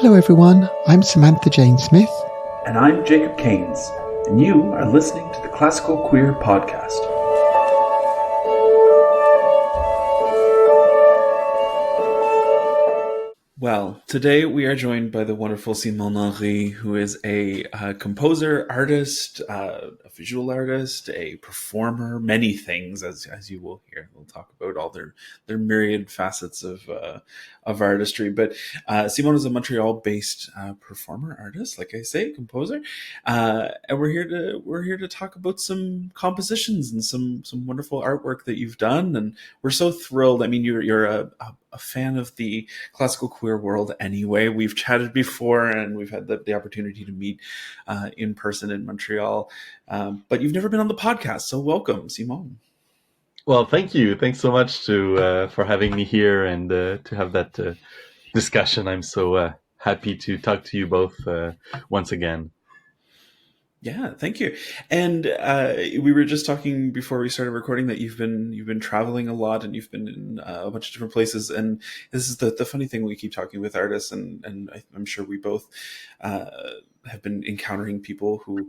Hello everyone, I'm Samantha Jane Smith. And I'm Jacob Keynes, and you are listening to the Classical Queer Podcast. Well, today we are joined by the wonderful Symon Henry, who is a composer, artist, a visual artist, a performer, many things, as you will hear. We'll talk about all their myriad facets of artistry. But Symon is a Montreal-based performer, artist, like I say, composer, and we're here to talk about some compositions and some wonderful artwork that you've done. And we're so thrilled. I mean, you're a fan of the classical queer world anyway. We've chatted before and we've had the opportunity to meet in person in Montreal, but you've never been on the podcast, so welcome, Symon. Well, thank you. Thanks so much for having me here and to have that discussion. I'm so happy to talk to you both once again. Yeah, thank you. And we were just talking before we started recording that you've been traveling a lot and you've been in a bunch of different places. And this is the funny thing we keep talking with artists, and I'm sure we both have been encountering people who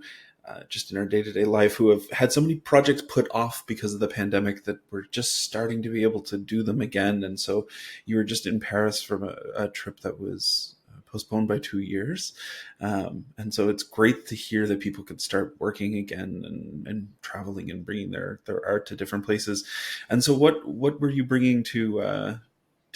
just in our day-to-day life who have had so many projects put off because of the pandemic that we're just starting to be able to do them again. And so you were just in Paris from a trip that was postponed by 2 years. And so it's great to hear that people could start working again and traveling and bringing their art to different places. And so what were you bringing to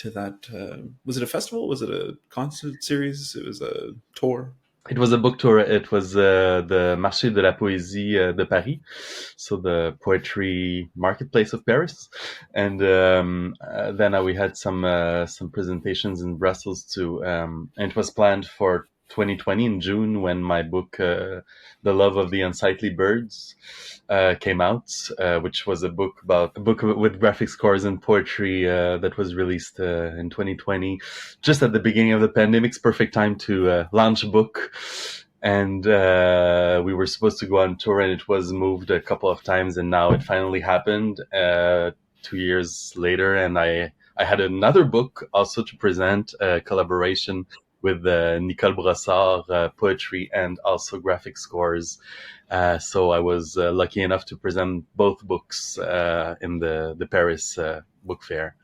that? Was it a festival? Was it a concert series? It was a tour? It was a book tour. It was the Marché de la Poésie de Paris, so the poetry marketplace of Paris, and then we had some presentations in Brussels too. And it was planned for 2020 in June when my book, The Love of the Unsightly Birds, came out, which was a book with graphic scores and poetry that was released in 2020, just at the beginning of the pandemic's perfect time to launch a book. And we were supposed to go on tour, and it was moved a couple of times, and now it finally happened 2 years later. And I had another book also to present, a collaboration with Nicole Brossard, poetry and also graphic scores. So I was lucky enough to present both books in the Paris book fair.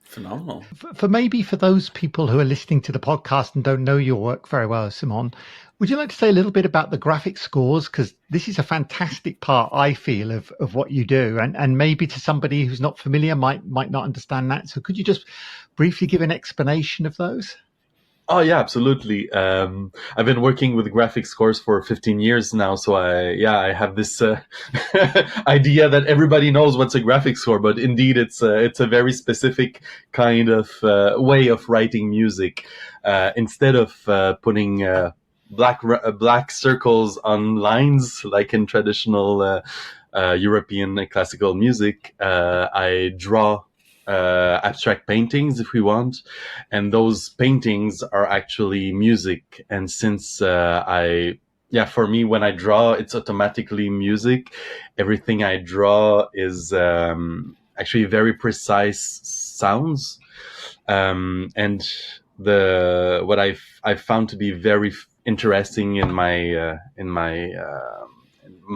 Phenomenal. For those people who are listening to the podcast and don't know your work very well, Symon, would you like to say a little bit about the graphic scores? Because this is a fantastic part, I feel, of what you do. And maybe to somebody who's not familiar might not understand that. So could you just briefly give an explanation of those? Oh yeah, absolutely. I've been working with graphic scores for 15 years now, so I have this idea that everybody knows what's a graphic score, but indeed it's a very specific kind of way of writing music. Instead of putting black circles on lines like in traditional European classical music, I draw abstract paintings if we want, and those paintings are actually music. And since for me, when I draw, it's automatically music. Everything I draw is actually very precise sounds, and what I've found to be very interesting in my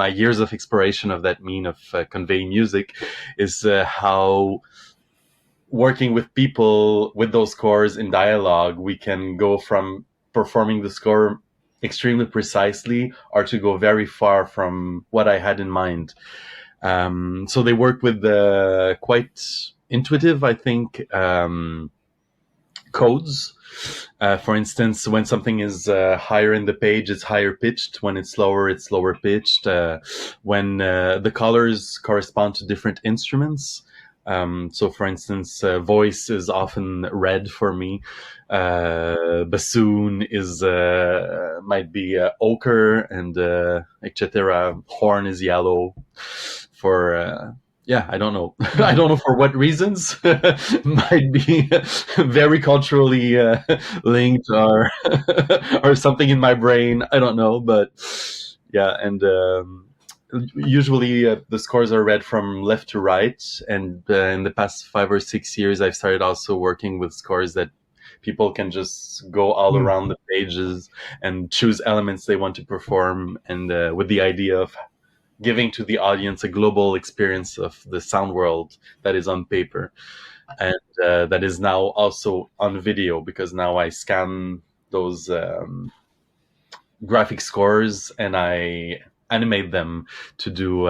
years of exploration of that mean of conveying music is how working with people with those scores in dialogue, we can go from performing the score extremely precisely or to go very far from what I had in mind. So they work with quite intuitive, I think, codes. For instance, when something is higher in the page, it's higher pitched. When it's lower, it's lower pitched. When the colors correspond to different instruments. So for instance, voice is often red for me. Bassoon is might be ochre, and etc. Horn is yellow. For I don't know. I don't know for what reasons. Might be very culturally linked, or or something in my brain. I don't know, but yeah, and. Usually the scores are read from left to right, and in the past 5 or 6 years I've started also working with scores that People can just go all around the pages and choose elements they want to perform, and with the idea of giving to the audience a global experience of the sound world that is on paper, and that is now also on video, because now I scan those graphic scores and I animate them to do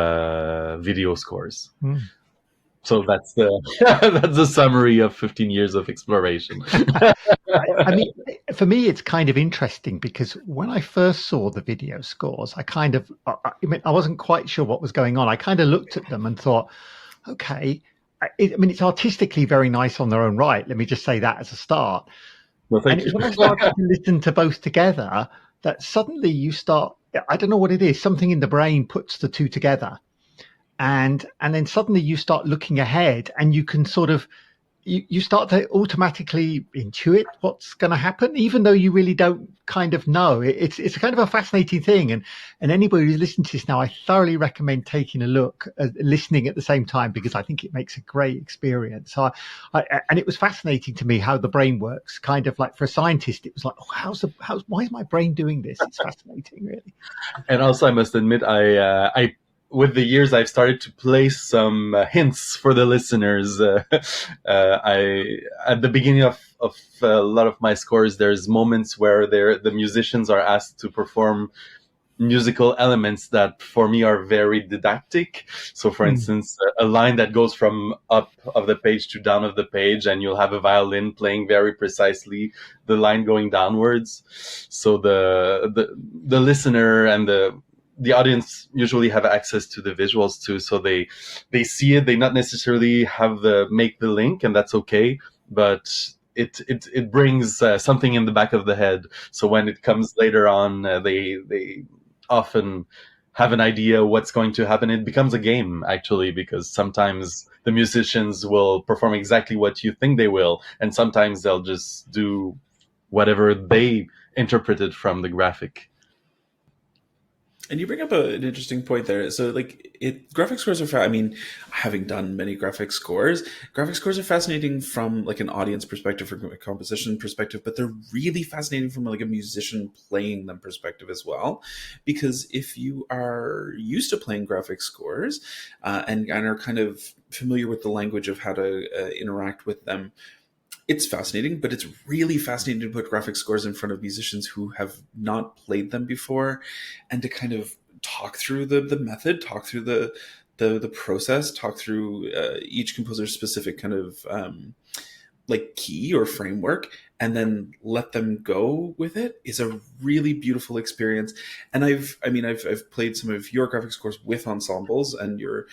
video scores. So that's the summary of 15 years of exploration. I mean, for me, it's kind of interesting because when I first saw the video scores, I wasn't quite sure what was going on. I kind of looked at them and thought, okay, it's artistically very nice on their own right. Let me just say that as a start. Well, thank you. When I started to listen to both together, that suddenly you start, I don't know what it is, something in the brain puts the two together. And then suddenly you start looking ahead, and you can sort of, you start to automatically intuit what's going to happen, even though you really don't kind of know. It's kind of a fascinating thing. And anybody who's listening to this now, I thoroughly recommend taking a look, listening at the same time, because I think it makes a great experience. And it was fascinating to me how the brain works. Kind of like for a scientist, it was like, oh, why is my brain doing this? It's fascinating, really. And also, I must admit, I with the years, I've started to place some hints for the listeners. At the beginning of a lot of my scores, there's moments where the musicians are asked to perform musical elements that for me are very didactic. So for instance, a line that goes from up of the page to down of the page, and you'll have a violin playing very precisely the line going downwards. So the listener and the audience usually have access to the visuals too, so they see it. They not necessarily make the link, and that's okay, but it brings something in the back of the head. So when it comes later on, they often have an idea what's going to happen. It becomes a game, actually, because sometimes the musicians will perform exactly what you think they will, and sometimes they'll just do whatever they interpreted from the graphic. And you bring up an interesting point there. So, graphic scores are, having done many graphic scores are fascinating from like an audience perspective, from a composition perspective, but they're really fascinating from like a musician playing them perspective as well. Because if you are used to playing graphic scores and are kind of familiar with the language of how to interact with them, it's fascinating, but it's really fascinating to put graphic scores in front of musicians who have not played them before, and to kind of talk through the method, talk through the process, talk through each composer's specific kind of key or framework, and then let them go with it is a really beautiful experience. And I've played some of your graphic scores with ensembles, and you're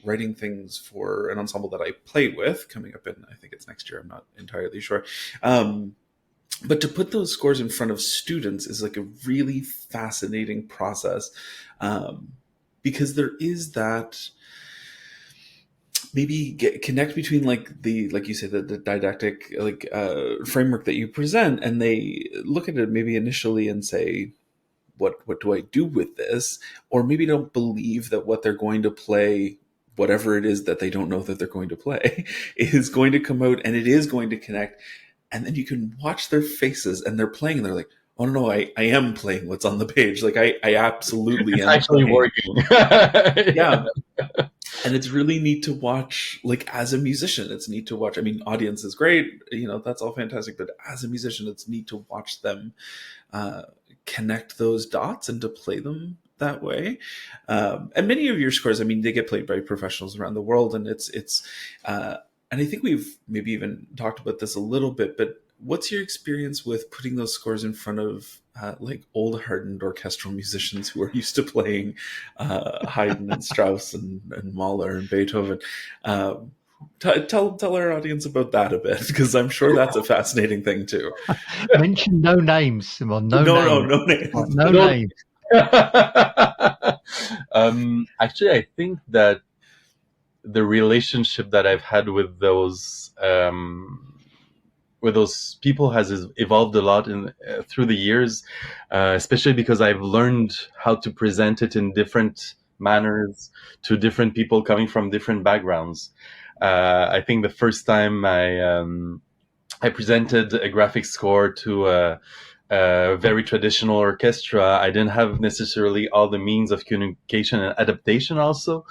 writing things for an ensemble that I play with coming up in, I think it's next year, I'm not entirely sure. But to put those scores in front of students is like a really fascinating process, because there is that maybe connect between like you say, the didactic framework that you present, and they look at it maybe initially and say, what do I do with this? Or maybe don't believe that what they're going to play, whatever it is that they don't know that they're going to play, is going to come out and it is going to connect. And then you can watch their faces, and they're playing, and they're like, oh no, I am playing what's on the page. Like I absolutely am actually playing. Working. Yeah. And it's really neat to watch, like as a musician, it's neat to watch. Audience is great, that's all fantastic. But as a musician, it's neat to watch them connect those dots and to play them that way. And many of your scores, they get played by professionals around the world, and it's and I think we've maybe even talked about this a little bit, but what's your experience with putting those scores in front of old hardened orchestral musicians who are used to playing Haydn and Strauss and Mahler and Beethoven? Tell our audience about that a bit, because I'm sure that's a fascinating thing too. Mention no names, Symon. No names. No names. Actually, I think that the relationship that I've had with those people has evolved a lot through the years, especially because I've learned how to present it in different manners to different people coming from different backgrounds. I think the first time I presented a graphic score to a very traditional orchestra. I didn't have necessarily all the means of communication and adaptation also.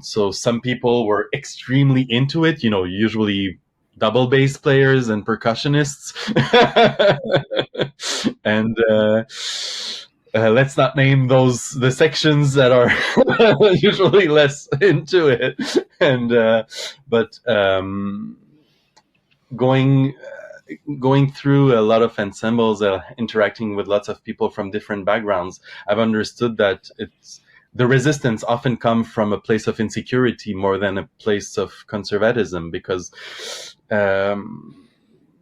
So some people were extremely into it, usually double bass players and percussionists. And let's not name the sections that are usually less into it. And but going through a lot of ensembles, interacting with lots of people from different backgrounds, I've understood that the resistance often comes from a place of insecurity more than a place of conservatism, because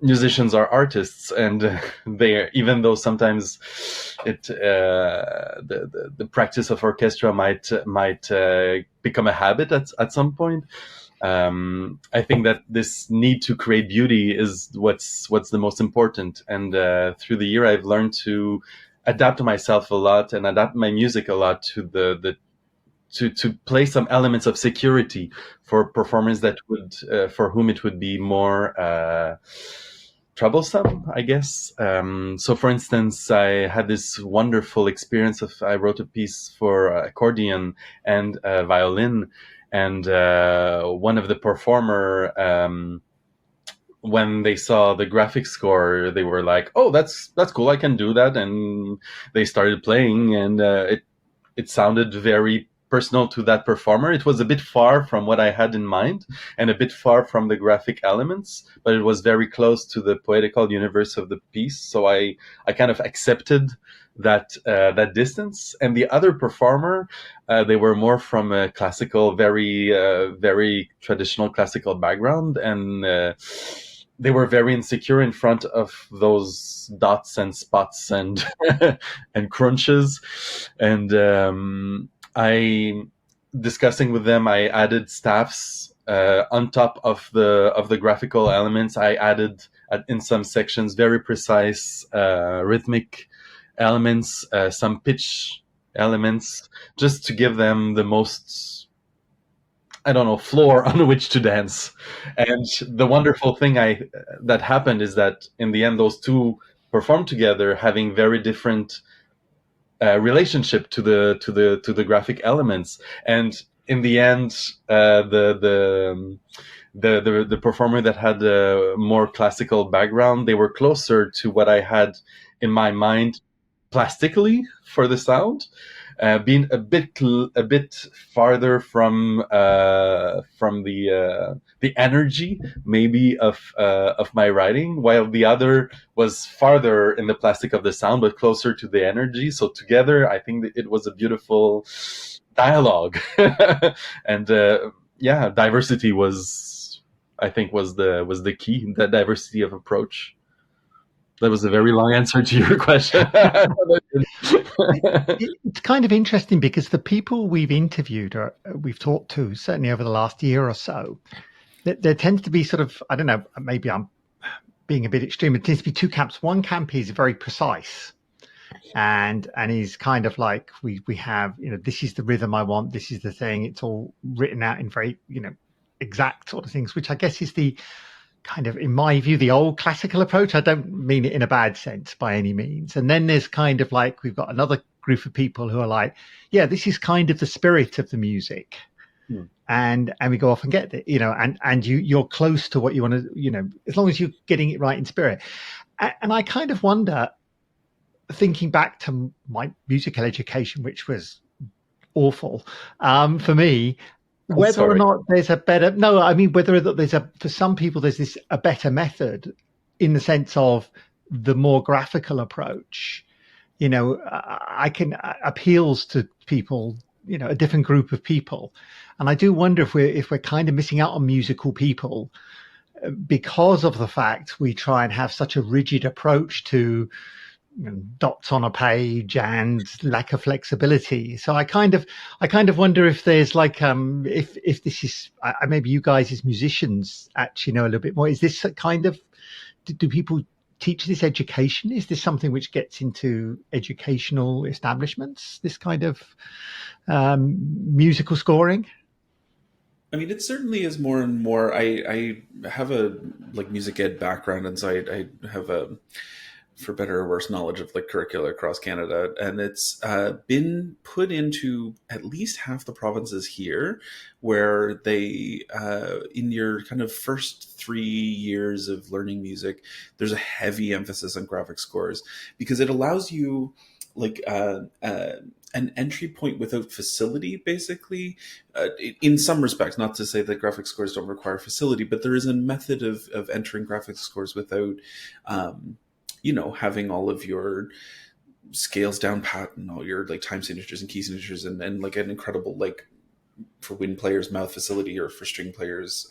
musicians are artists, and they, even though sometimes the practice of orchestra might become a habit at some point. I think that this need to create beauty is what's the most important. And through the year, I've learned to adapt myself a lot and adapt my music a lot to to play some elements of security for performers that would for whom it would be more troublesome, I guess. So for instance, I had this wonderful experience I wrote a piece for accordion and violin. And one of the performer, when they saw the graphic score, they were like, "Oh, that's cool. I can do that." And they started playing, and it sounded very personal to that performer. It was a bit far from what I had in mind, and a bit far from the graphic elements, but it was very close to the poetical universe of the piece. So I kind of accepted that distance. And the other performer, they were more from a classical, very traditional classical background, and they were very insecure in front of those dots and spots and and crunches. And discussing with them, I added staffs on top of the graphical elements. I added in some sections very precise rhythmic elements, some pitch elements, just to give them the most, floor on which to dance. And the wonderful thing that happened is that in the end, those two performed together, having very different relationship to the graphic elements. And in the end, the performer that had a more classical background, they were closer to what I had in my mind plastically for the sound, being a bit farther from the energy maybe of my writing, while the other was farther in the plastic of the sound but closer to the energy. So together, I think that it was a beautiful dialogue. And diversity was the key, that diversity of approach. That was a very long answer to your question. It's kind of interesting because the people we've interviewed or we've talked to, certainly over the last year or so, there tends to be sort of, I don't know, maybe I'm being a bit extreme. It tends to be two camps. One camp is very precise and is kind of like, we have, this is the rhythm I want, this is the thing. It's all written out in very, exact sort of things, which I guess is the kind of, in my view, the old classical approach. I don't mean it in a bad sense by any means. And then there's kind of like, we've got another group of people who are like, yeah, this is kind of the spirit of the music. And we go off and get it, and you're close to what you want to, as long as you're getting it right in spirit. And I kind of wonder, thinking back to my musical education, which was awful for me, whether or not there's a better, whether there's for some people, there's a better method in the sense of the more graphical approach, I can appeals to people, a different group of people. And I do wonder if we're kind of missing out on musical people because of the fact we try and have such a rigid approach to dots on a page and lack of flexibility. So I kind of wonder if there's like if this is maybe you guys as musicians actually know a little bit more. Is this a kind of, do people teach this education? Is this something which gets into educational establishments, this kind of musical scoring? I mean, it certainly is more and more. I have a like music ed background, and so I have a, for better or worse, knowledge of like curricula across Canada, and it's been put into at least half the provinces here, where they in your kind of first 3 years of learning music, there's a heavy emphasis on graphic scores because it allows you like an entry point without facility, basically. In some respects, not to say that graphic scores don't require facility, but there is a method of entering graphic scores without having all of your scales down pat and all your like time signatures and key signatures and like an incredible like for wind players mouth facility or for string players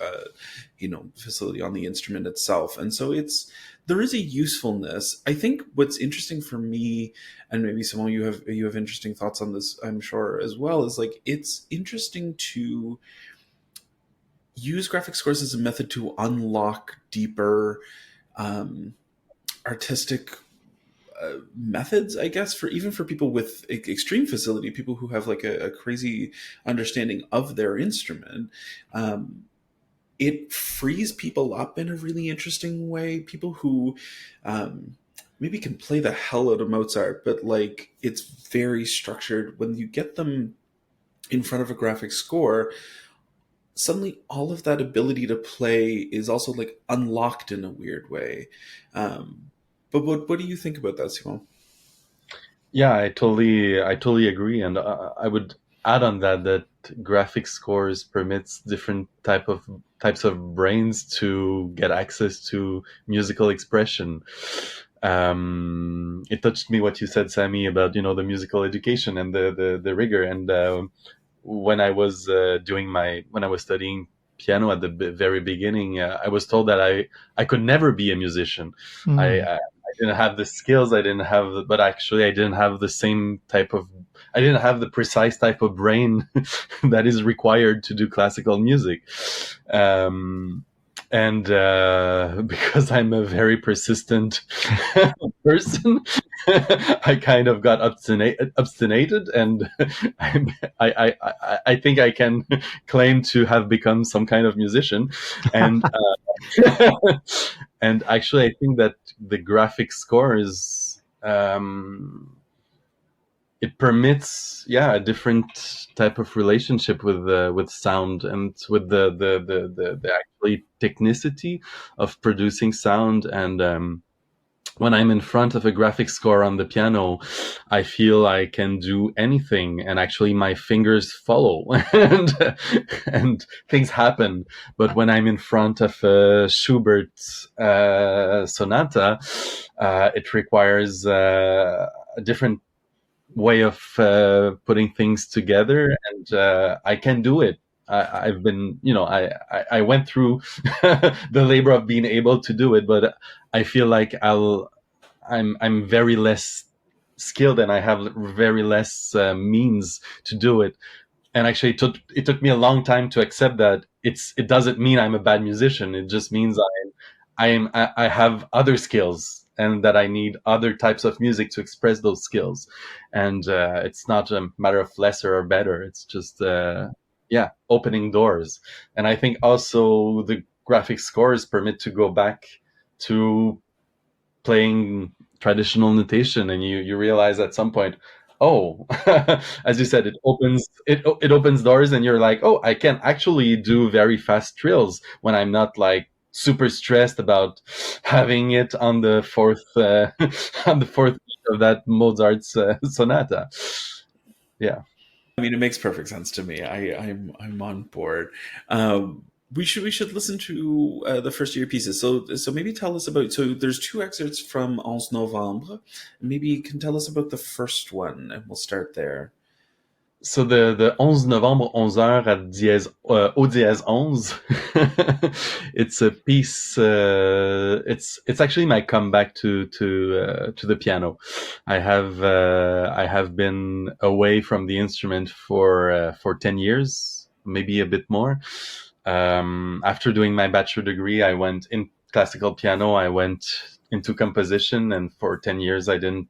facility on the instrument itself. And so there is a usefulness. I think what's interesting for me, and maybe Simon, you have interesting thoughts on this, I'm sure, as well, is like it's interesting to use graphic scores as a method to unlock deeper artistic methods, I guess, for even for people with extreme facility, people who have like a crazy understanding of their instrument. It frees people up in a really interesting way. People who maybe can play the hell out of Mozart, but like it's very structured. When you get them in front of a graphic score, suddenly all of that ability to play is also like unlocked in a weird way. But what do you think about that, Simon? Yeah, I totally agree, and I would add on that graphic scores permits different types of brains to get access to musical expression. It touched me what you said, Sammy, about the musical education and the rigor. And when I was studying piano at the very beginning, I was told that I could never be a musician. I didn't have the skills. But actually I didn't have I didn't have the precise type of brain that is required to do classical music. And because I'm a very persistent person, I kind of got obstinated, and I think I can claim to have become some kind of musician. And and actually, I think that the graphic score is it permits a different type of relationship with sound and with the actually technicity of producing sound. And when I'm in front of a graphic score on the piano, I feel I can do anything, and actually my fingers follow and things happen. But when I'm in front of a Schubert sonata, it requires a different way of putting things together, and I can do it. I've been, I went through the labor of being able to do it, but I feel like I'm very less skilled, and I have very less means to do it. And actually, it took me a long time to accept that it doesn't mean I'm a bad musician. It just means I have other skills, and that I need other types of music to express those skills. And it's not a matter of lesser or better. It's just, opening doors. And I think also the graphic scores permit to go back to playing traditional notation, and you realize at some point, as you said, it opens doors, and you're like, I can actually do very fast trills when I'm not like super stressed about having it on the fourth beat of that Mozart's sonata. Yeah. I mean, it makes perfect sense to me. I'm on board. We should listen to the first of your pieces. So maybe tell us about. So there's 2 excerpts from 11 Novembre. Maybe you can tell us about the first one, and we'll start there. So the 11 Novembre 11h at dièse au dièse 11. It's a piece. It's actually my comeback to the piano. I have been away from the instrument for 10 years, maybe a bit more. After doing my bachelor degree, I went in classical piano. I went into composition, and for 10 years I didn't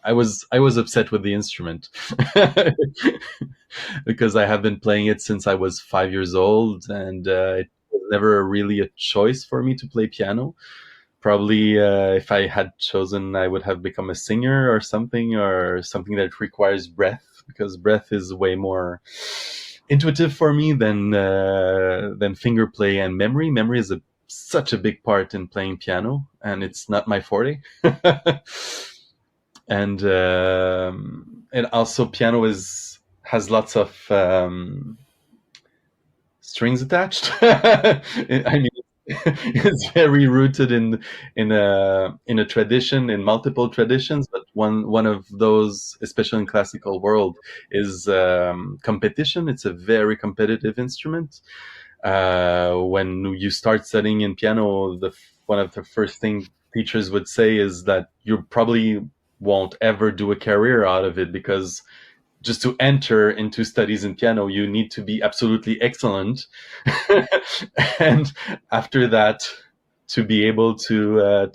I was upset with the instrument because I have been playing it since I was 5 years old, and it was never really a choice for me to play piano. Probably, if I had chosen, I would have become a singer or something that requires breath, because breath is way more intuitive for me than finger play and memory. Memory is such a big part in playing piano, and it's not my forte. And also piano has lots of strings attached. I mean, it's very rooted in a tradition, in multiple traditions, but one of those, especially in classical world, is competition. It's a very competitive instrument. When you start studying in piano, one of the first thing teachers would say is that you probably won't ever do a career out of it, because just to enter into studies in piano, you need to be absolutely excellent. And after that, to be able to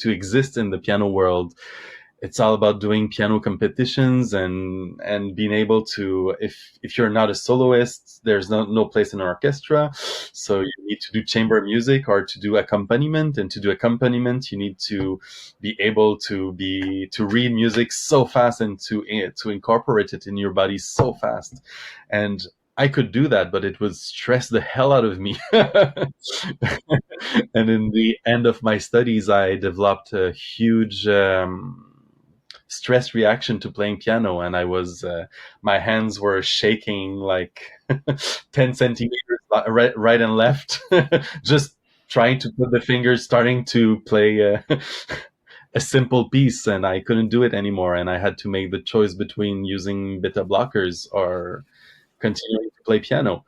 exist in the piano world, it's all about doing piano competitions and being able to, if you're not a soloist, there's no place in an orchestra. So you need to do chamber music or to do accompaniment. And to do accompaniment, you need to be able to read music so fast and to incorporate it in your body so fast. And I could do that, but it would stress the hell out of me. And in the end of my studies, I developed a huge stress reaction to playing piano, and my hands were shaking like 10 centimeters right and left, just trying to put the fingers, starting to play a simple piece, and I couldn't do it anymore. And I had to make the choice between using beta blockers or continuing to play piano.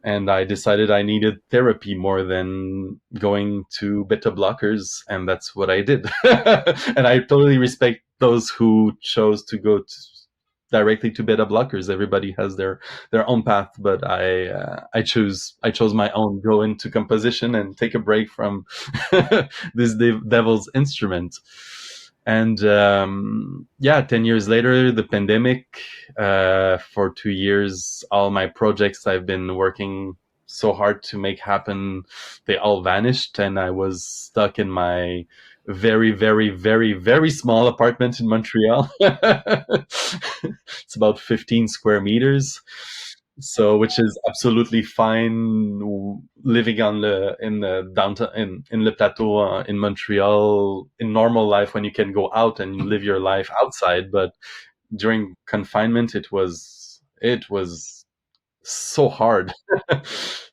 And I decided I needed therapy more than going to beta blockers, and that's what I did. And I totally respect those who chose to go directly to beta blockers. Everybody has their own path, but I chose my own. Go into composition and take a break from this devil's instrument. And 10 years later, the pandemic, for 2 years, all my projects I've been working so hard to make happen, they all vanished, and I was stuck in my very, very, very, very small apartment in Montreal. It's about 15 square meters. So, which is absolutely fine living in the downtown, in Le Plateau, in Montreal, in normal life, when you can go out and live your life outside. But during confinement, it was so hard.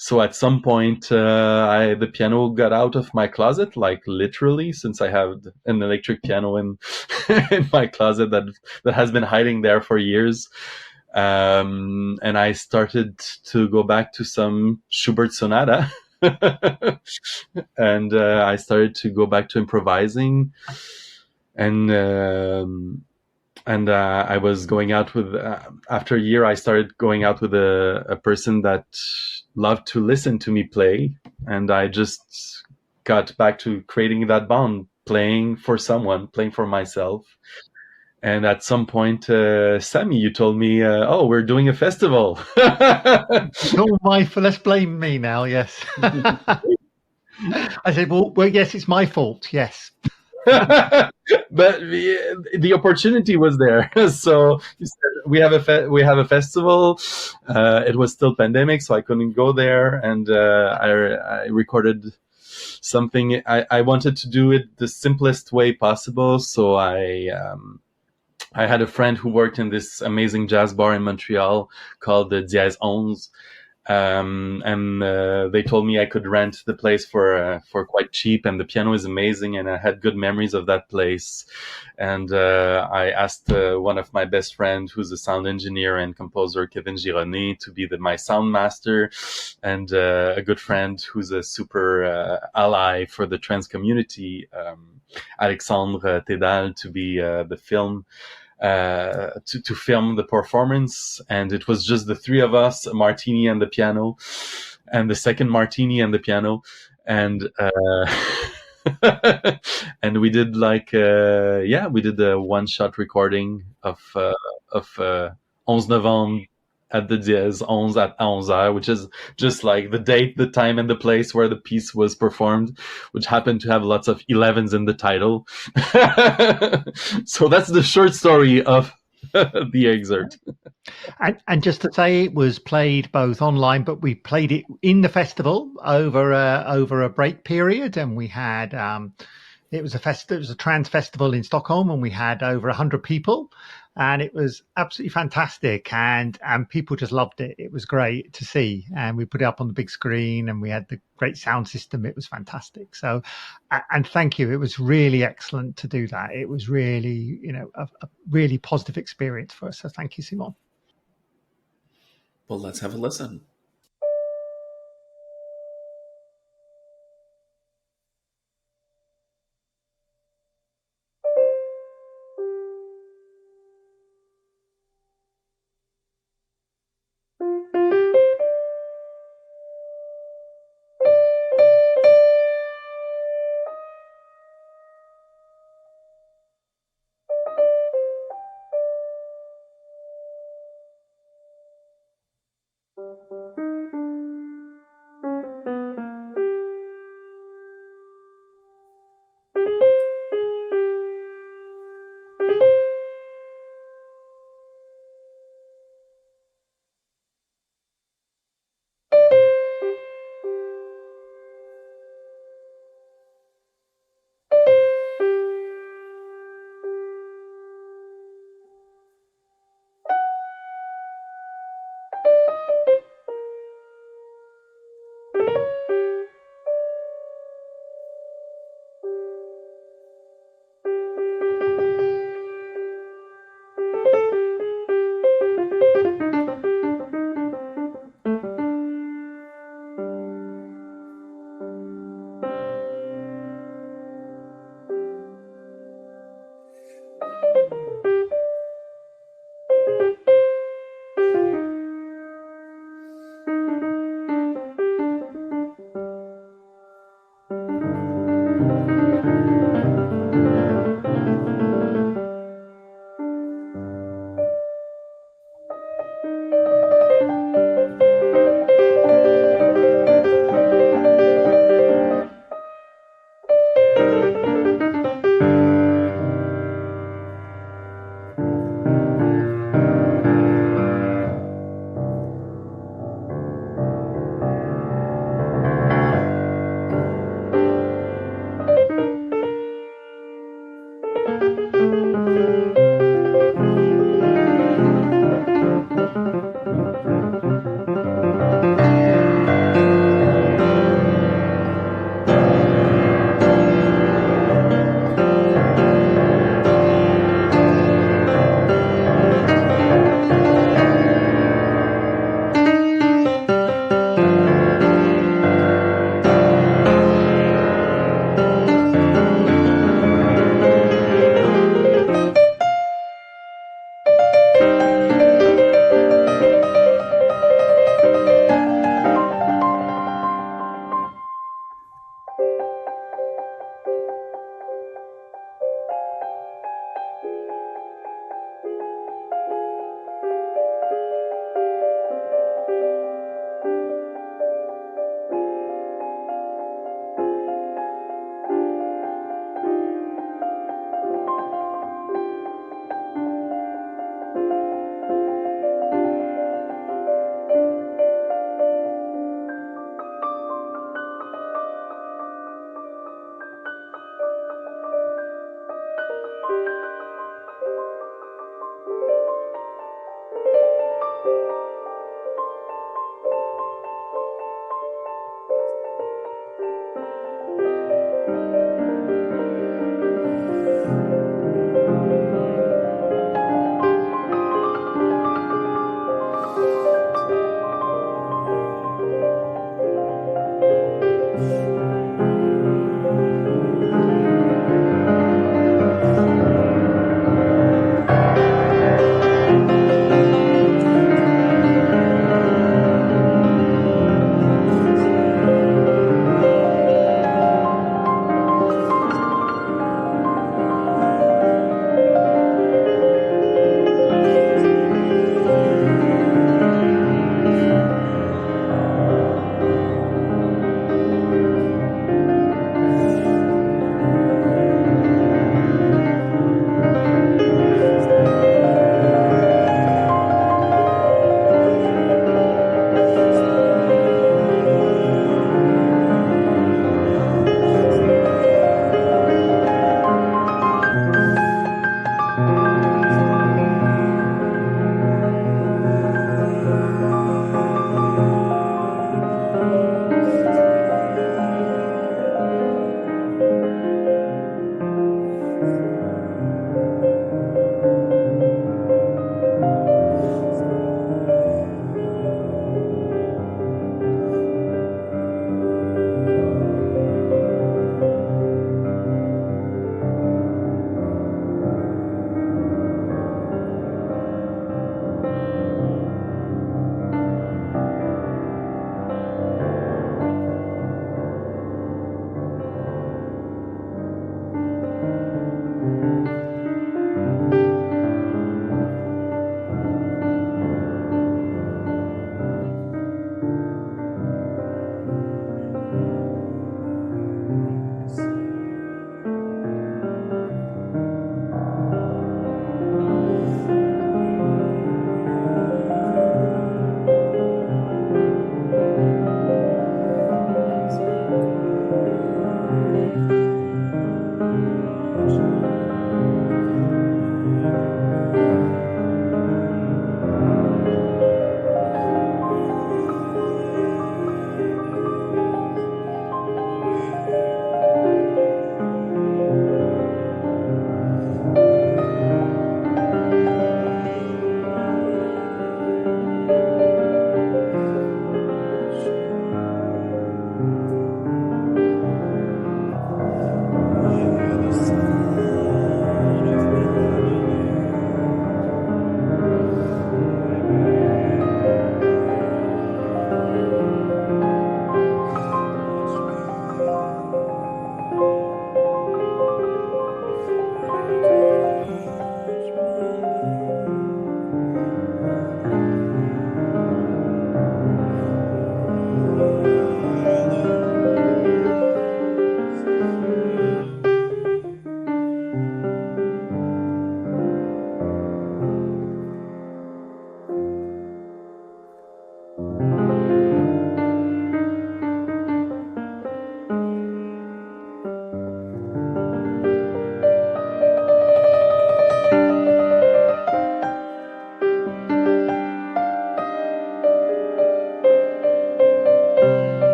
So at some point, the piano got out of my closet, like literally, since I have an electric piano in in my closet that has been hiding there for years. And I started to go back to some Schubert sonata. And I started to go back to improvising, and I was going out with, after a year, I started going out with a person that loved to listen to me play, and I just got back to creating that bond, playing for someone, playing for myself. And at some point, Sammy, you told me, "Oh, we're doing a festival." Oh, let's blame me now. Yes. I said, well, yes, it's my fault. Yes. But the opportunity was there. So you said, we have a festival. It was still pandemic, so I couldn't go there, and I recorded something. I wanted to do it the simplest way possible, so I had a friend who worked in this amazing jazz bar in Montreal called the Dièse 11. And they told me I could rent the place for quite cheap, and the piano is amazing, and I had good memories of that place. And I asked one of my best friends, who's a sound engineer and composer, Kevin Gironet, to be my sound master, and a good friend who's a super ally for the trans community, Alexandre Tedal, to be the film. To film the performance, and it was just the three of us, a martini and the piano, and the second martini and the piano, and And we did we did a one shot recording of 11 Novembre at the Dièse 11 at 11 which is just like the date, the time, and the place where the piece was performed, which happened to have lots of 11s in the title. So that's the short story of the excerpt. And just to say, it was played both online, but we played it in the festival over a break period, and we had it was a trans festival in Stockholm, and we had over 100 people, and it was absolutely fantastic, and people just loved it. It was great to see, and we put it up on the big screen, and we had the great sound system. It was fantastic. So, and thank you. It was really excellent to do that. It was really, a really positive experience for us. So thank you, Symon. Well, let's have a listen.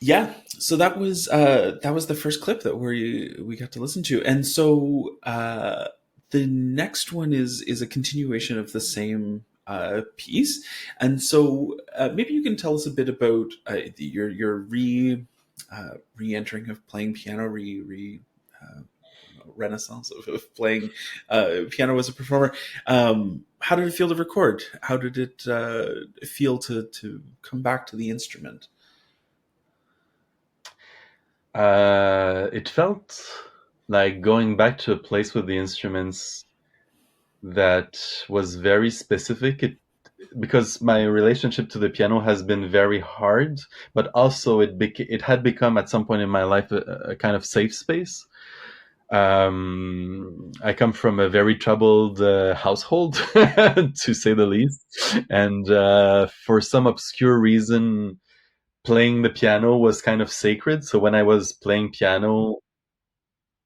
Yeah, so that was the first clip that we got to listen to, and so the next one is a continuation of the same piece, and so maybe you can tell us a bit about your re-entering of playing piano, uh, renaissance of playing piano as a performer. How did it feel to record? How did it feel to come back to the instrument? It felt like going back to a place with the instruments that was very specific. Because my relationship to the piano has been very hard, but also it had become at some point in my life a kind of safe space. I come from a very troubled household, to say the least, and for some obscure reason, playing the piano was kind of sacred. So when I was playing piano,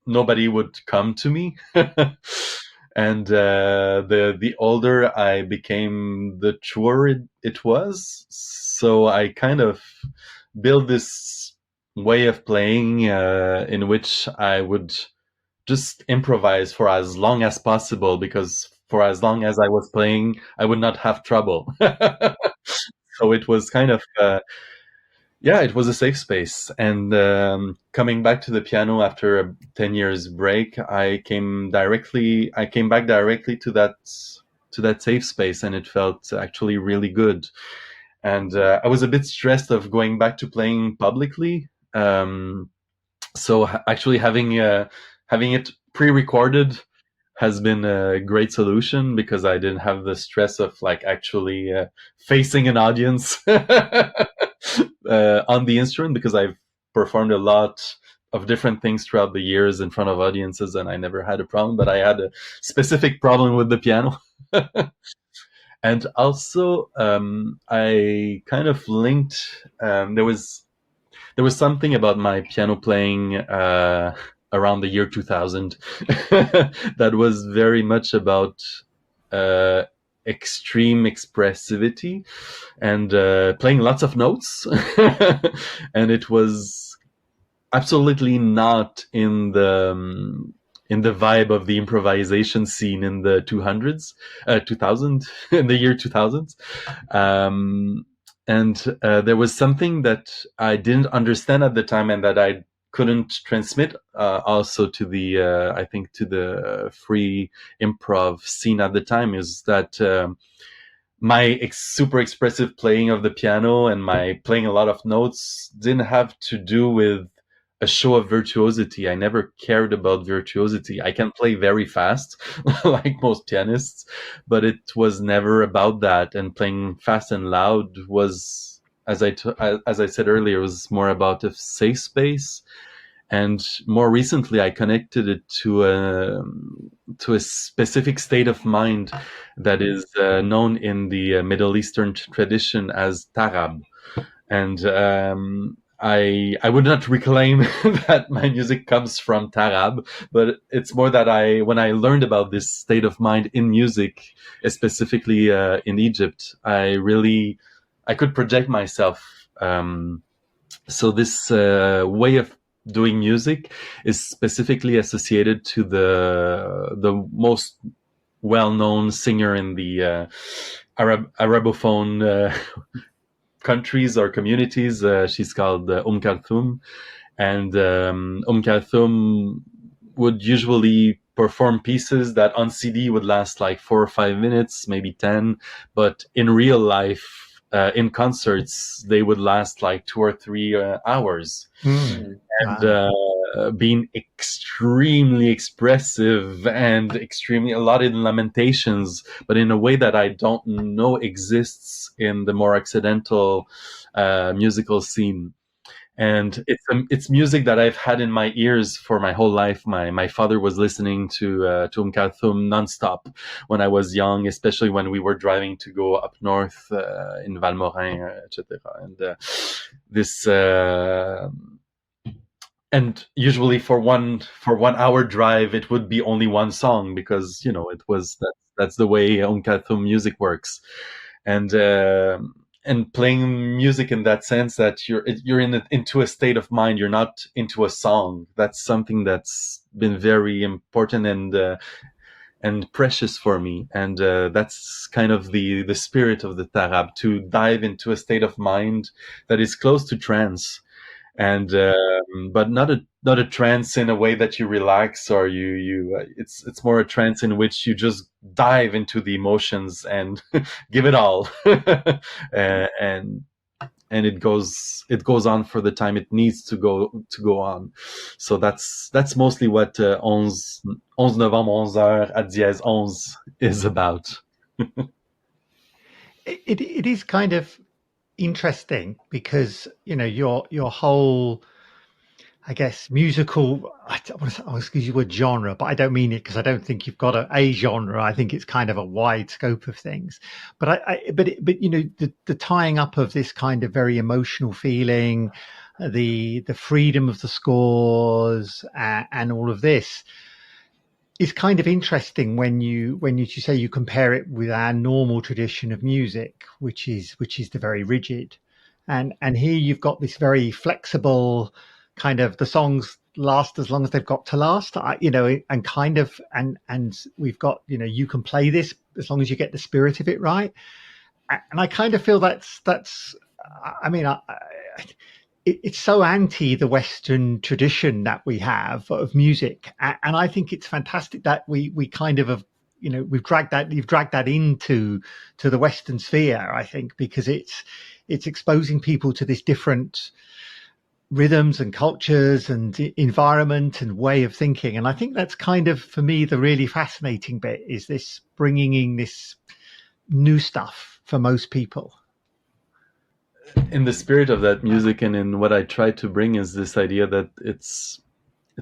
nobody would come to me. And the older I became, the truer it was. So I kind of built this way of playing in which I would just improvise for as long as possible, because for as long as I was playing, I would not have trouble. So it was kind of yeah, it was a safe space. And coming back to the piano after a 10 years break, I came back directly to that safe space, and it felt actually really good. And I was a bit stressed of going back to playing publicly. So actually having it pre-recorded has been a great solution, because I didn't have the stress of like actually facing an audience on the instrument, because I've performed a lot of different things throughout the years in front of audiences, and I never had a problem, but I had a specific problem with the piano. And also I kind of linked there was something about my piano playing around the year 2000 that was very much about extreme expressivity and playing lots of notes. And it was absolutely not in the vibe of the improvisation scene in the 2000, in the year 2000. And there was something that I didn't understand at the time, and that I couldn't transmit also to the I think to the free improv scene at the time, is that my super expressive playing of the piano and my playing a lot of notes didn't have to do with a show of virtuosity. I never cared about virtuosity. I can play very fast, like most pianists, but it was never about that. And playing fast and loud was, as I said earlier, was more about a safe space. And more recently, I connected it to a specific state of mind that is known in the Middle Eastern tradition as tarab. And I would not reclaim that my music comes from tarab, but it's more that when I learned about this state of mind in music, specifically in Egypt, I could project myself. So this way of doing music is specifically associated to the most well-known singer in the Arabophone countries or communities. She's called Kulthum, and Kulthum would usually perform pieces that on CD would last like 4 or 5 minutes, maybe 10, but in real life, in concerts, they would last like 2 or 3 hours. And being extremely expressive and extremely a lot in lamentations, but in a way that I don't know exists in the more occidental musical scene. And it's music that I've had in my ears for my whole life. My father was listening to Kulthum nonstop when I was young, especially when we were driving to go up north in Valmorin, etc. And this. And usually for 1 hour drive, it would be only one song, because that's the way Kulthum music works. And and playing music in that sense, that you're into a state of mind. You're not into a song. That's something that's been very important and precious for me. And that's kind of the spirit of the tarab, to dive into a state of mind that is close to trance, and but not a trance in a way that you relax, or it's more a trance in which you just dive into the emotions and give it all. And it goes on for the time it needs to go on. So that's mostly what 11 novembre 11 at dièse 11 is about. It is kind of interesting because your whole, I guess, musical, I want to use the word genre, but I don't mean it because I don't think you've got a genre. I think it's kind of a wide scope of things. But the tying up of this kind of very emotional feeling, the freedom of the scores, and all of this is kind of interesting when you say you compare it with our normal tradition of music, which is the very rigid, and here you've got this very flexible kind of, the songs last as long as they've got to last, and kind of, and we've got, you can play this as long as you get the spirit of it right. And I kind of feel that's I mean, it's so anti the Western tradition that we have of music, and I think it's fantastic that we kind of have, you've dragged that into the Western sphere. I think because it's exposing people to this different rhythms and cultures and environment and way of thinking, and I think that's kind of, for me, the really fascinating bit, is this bringing in this new stuff for most people. In the spirit of that music, and in what I try to bring, is this idea that it's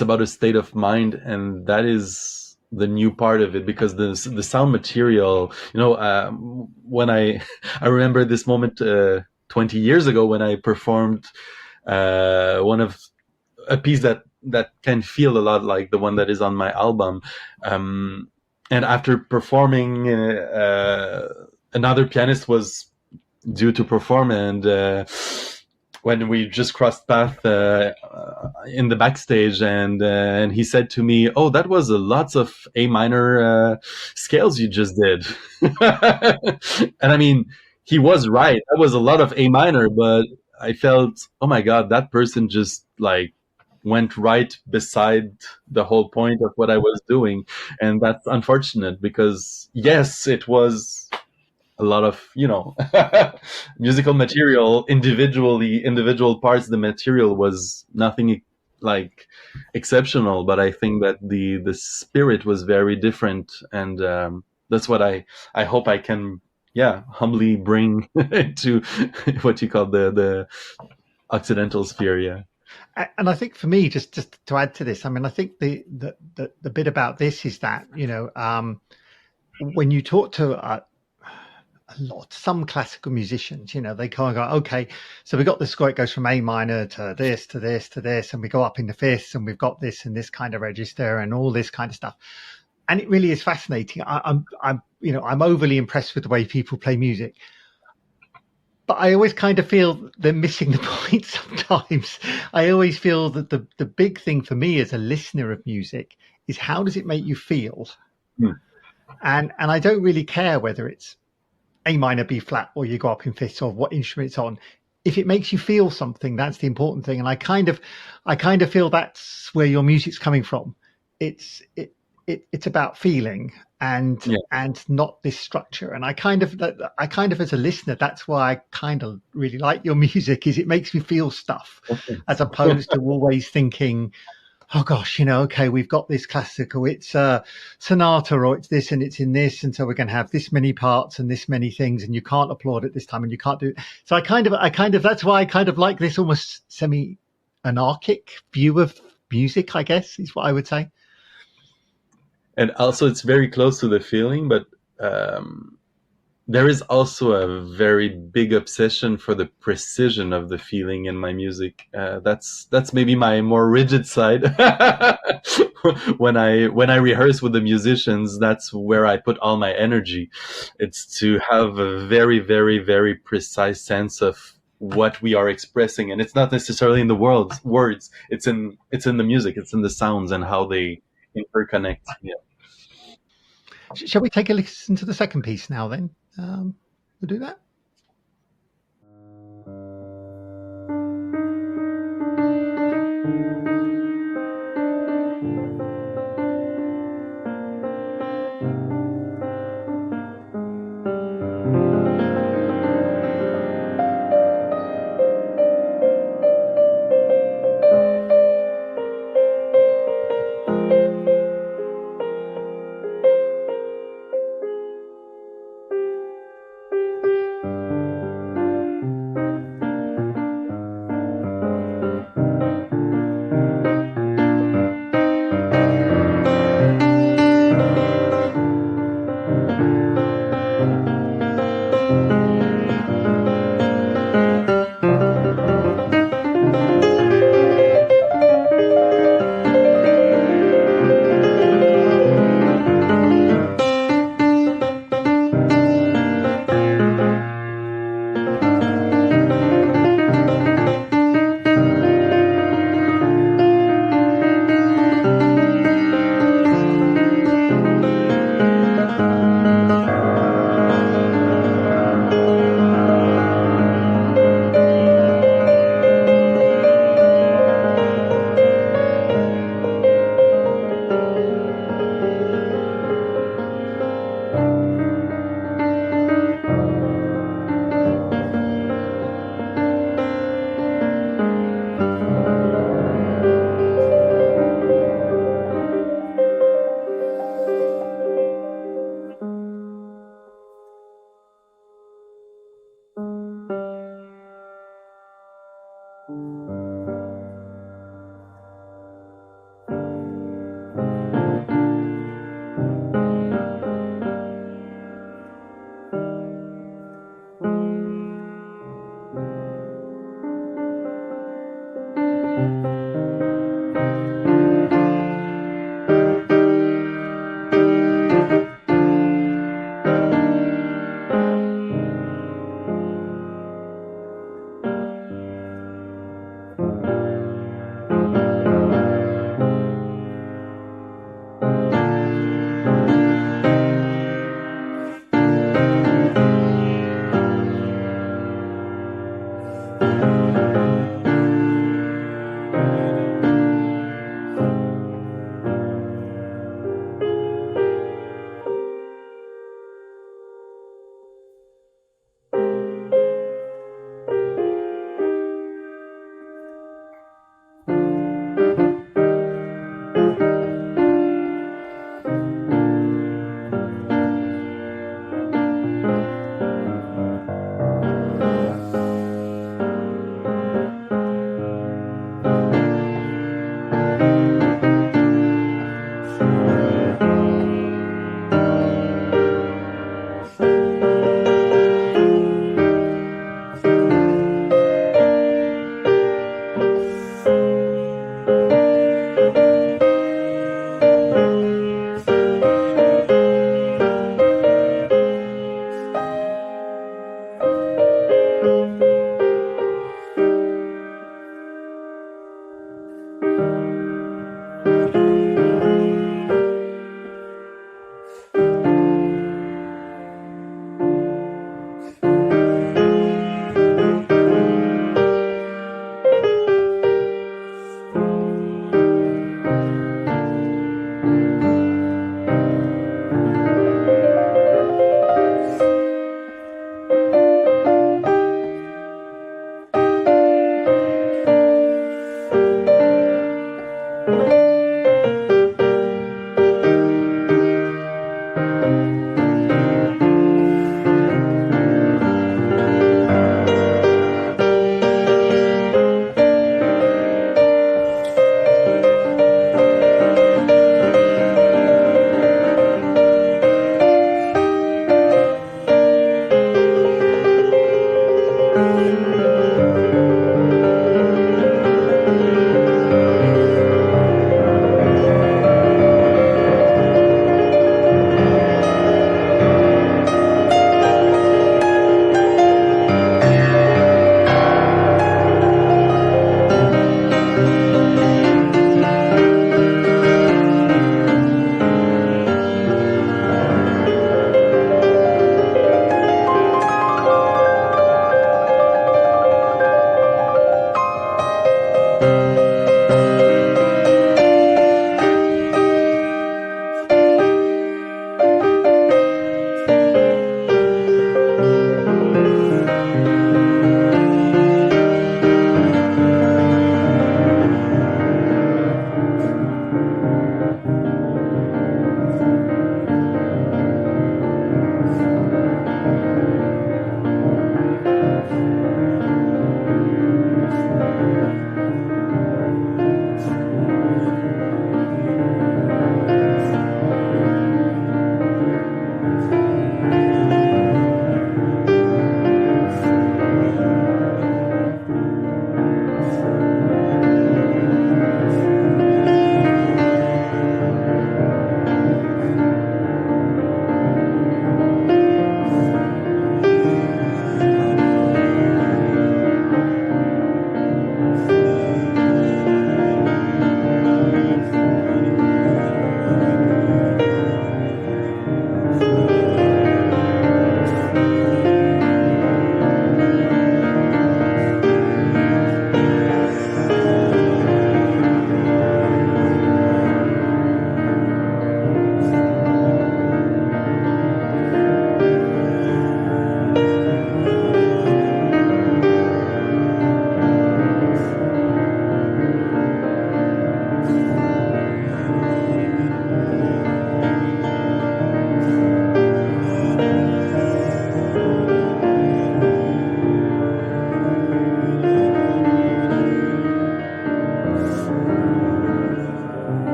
about a state of mind, and that is the new part of it, because the sound material, when I remember this moment 20 years ago when I performed one of a piece that can feel a lot like the one that is on my album, and after performing, another pianist was due to perform, and when we just crossed paths in the backstage, and he said to me, "Oh, that was lots of A minor scales you just did." And I mean, he was right. That was a lot of A minor, but I felt, oh my God, that person just like went right beside the whole point of what I was doing. And that's unfortunate, because yes, it was a lot of, musical material, individual parts. The material was nothing like exceptional, but I think that the spirit was very different. And that's what I hope I can, humbly bring to what you call the Occidental sphere. Yeah. And I think for me, just to add to this, I mean, I think the bit about this is that, when you talk to some classical musicians, they kind of go, okay, so we got this score, it goes from A minor to this, to this, to this, and we go up in the fifths, and we've got this and this kind of register and all this kind of stuff. And it really is fascinating. I'm overly impressed with the way people play music, but I always kind of feel they're missing the point sometimes. I always feel that the big thing for me as a listener of music is, how does it make you feel? And I don't really care whether it's A minor, B flat, or you go up in fifths, or what instrument it's on. If it makes you feel something, that's the important thing. And I kind of feel that's where your music's coming from. It's about feeling and not this structure. And I kind of as a listener, that's why I kind of really like your music, is it makes me feel stuff, as opposed to always thinking, oh gosh, okay, we've got this classical, it's a sonata, or it's this and it's in this, and so we're going to have this many parts and this many things, and you can't applaud at this time, and you can't do it. So I kind of that's why I kind of like this almost semi-anarchic view of music, I guess, is what I would say. And also, it's very close to the feeling, but there is also a very big obsession for the precision of the feeling in my music. That's maybe my more rigid side. When I rehearse with the musicians, that's where I put all my energy. It's to have a very, very, very precise sense of what we are expressing, and it's not necessarily in the words. It's in the music. It's in the sounds and how they interconnect. Yeah. Shall we take a listen to the second piece now then? We'll do that.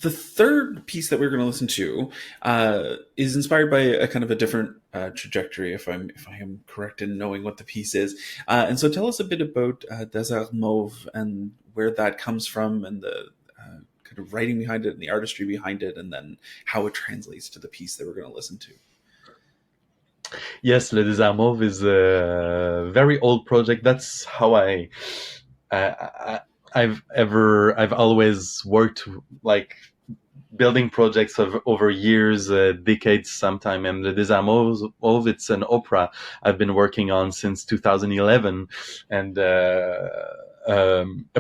the third piece that we're going to listen to is inspired by a kind of a different trajectory, if I am correct in knowing what the piece is. And so tell us a bit about Desert Mauve and where that comes from, and the kind of writing behind it and the artistry behind it, and then how it translates to the piece that we're going to listen to. Yes, Le Désert Mauve is a very old project. That's how I've always worked, like building projects over years, decades sometime. And Le Désert Mauve, it's an opera I've been working on since 2011. And a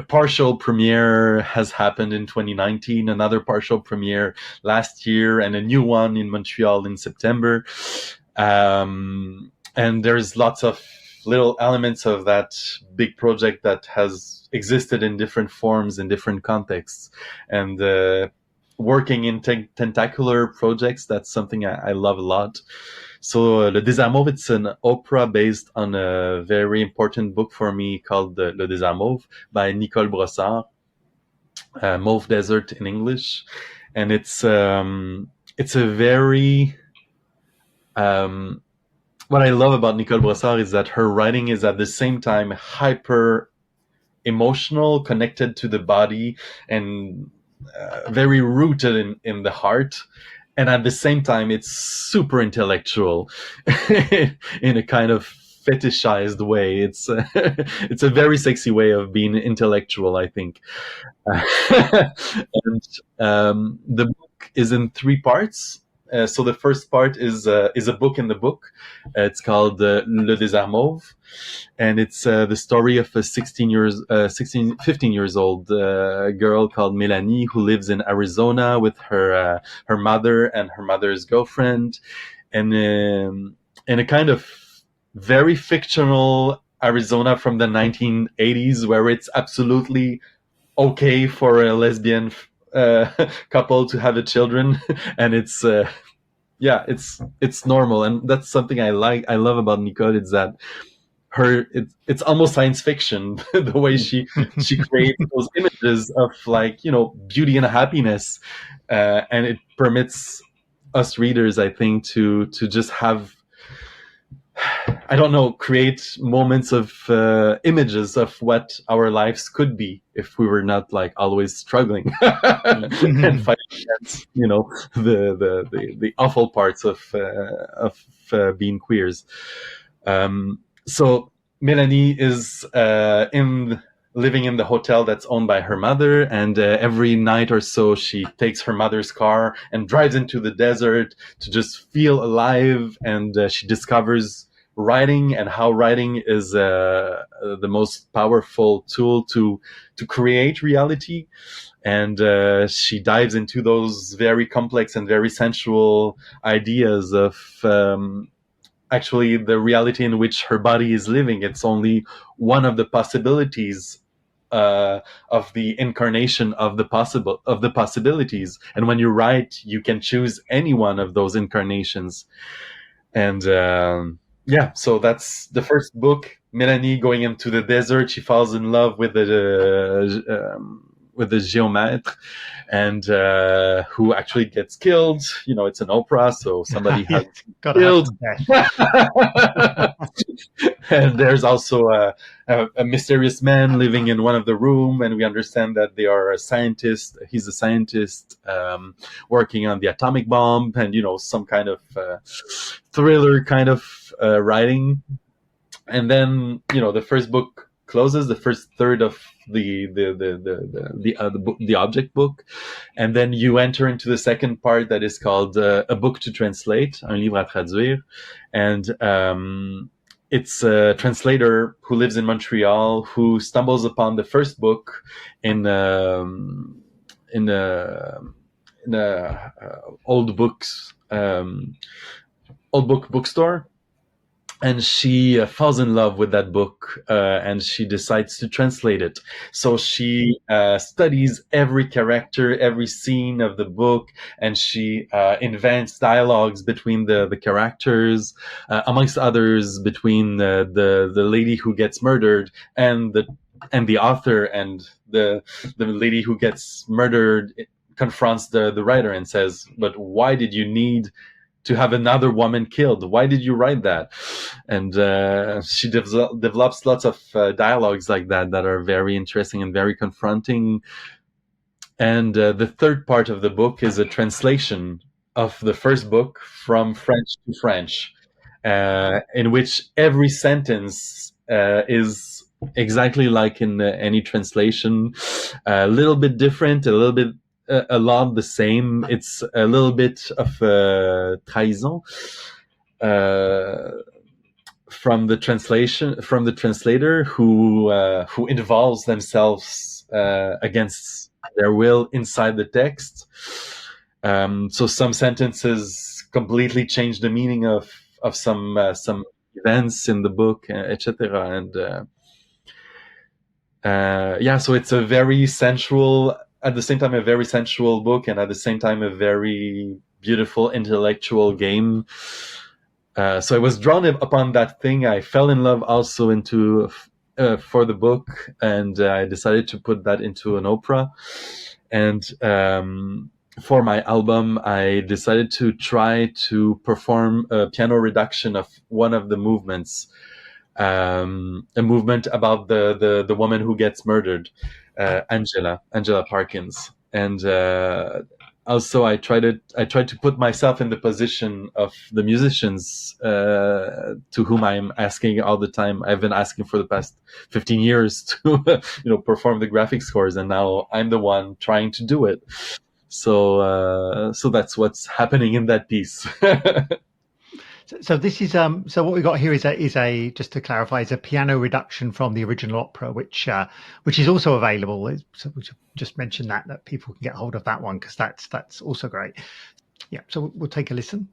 partial premiere has happened in 2019, another partial premiere last year, and a new one in Montreal in September. And there's lots of little elements of that big project that has existed in different forms, in different contexts. And working in tentacular projects, that's something I love a lot. So Le Désert Mauve, it's an opera based on a very important book for me called Le Désert Mauve by Nicole Brossard, Mauve Desert in English. And it's a very... what I love about Nicole Brossard is that her writing is at the same time hyper emotional, connected to the body, and very rooted in the heart. And at the same time, it's super intellectual in a kind of fetishized way. It's a very sexy way of being intellectual, I think. And the book is in 3 parts. So the first part is a book in the book. It's called Le Désert Mauve, and it's the story of a 15 years old girl called Mélanie, who lives in Arizona with her mother and her mother's girlfriend, and in a kind of very fictional Arizona from the 1980s, where it's absolutely okay for a lesbian couple to have children, and it's normal. And that's something I love about Nicole. It's that it's almost science fiction, the way she creates those images of, like, beauty and happiness, and it permits us readers, I think, to just have, I don't know, create moments of images of what our lives could be if we were not, like, always struggling and fighting against, the awful parts of being queers. So Mélanie is living in the hotel that's owned by her mother, and every night or so she takes her mother's car and drives into the desert to just feel alive, and she discovers writing, and how writing is the most powerful tool to create reality. And she dives into those very complex and very sensual ideas of actually the reality in which her body is living. It's only one of the possibilities of the incarnation of the possibilities. And when you write, you can choose any one of those incarnations. And so that's the first book. Mélanie going into the desert, she falls in love with the géomètre, and who actually gets killed. It's an opera, so somebody has killed. And there's also a mysterious man living in one of the room, and we understand that they are a scientist. He's a scientist working on the atomic bomb, and some kind of thriller kind of writing. And then the first book closes, the first third of the object book, and then you enter into the second part that is called a book to translate, un livre à traduire. And it's a translator who lives in Montreal who stumbles upon the first book in old bookstore. And she falls in love with that book, and she decides to translate it. So she studies every character, every scene of the book, and she invents dialogues between the characters, amongst others between the lady who gets murdered and the author, and the lady who gets murdered confronts the writer and says, "But why did you need to have another woman killed? Why did you write that?" And she develops lots of dialogues like that are very interesting and very confronting. And the third part of the book is a translation of the first book from French to French, in which every sentence is exactly like in any translation, a little bit different, a little bit a lot the same. It's a little bit of trahison from the translator who involves themselves against their will inside the text. So some sentences completely change the meaning of some events in the book, etc. And so it's a very sensual, at the same time a very sensual book, and at the same time a very beautiful intellectual game. So I was drawn upon that thing. I fell in love also into for the book, and I decided to put that into an opera. And for my album, I decided to try to perform a piano reduction of one of the movements, a movement about the woman who gets murdered, Angela Parkins. And also I tried to put myself in the position of the musicians to whom I'm asking all the time. I've been asking for the past 15 years to perform the graphic scores, and now I'm the one trying to do it. So that's what's happening in that piece. So this is so what we got here is a just to clarify, is a piano reduction from the original opera, which is also available. So we should just mention that people can get hold of that one, because that's also great. Yeah, so we'll take a listen.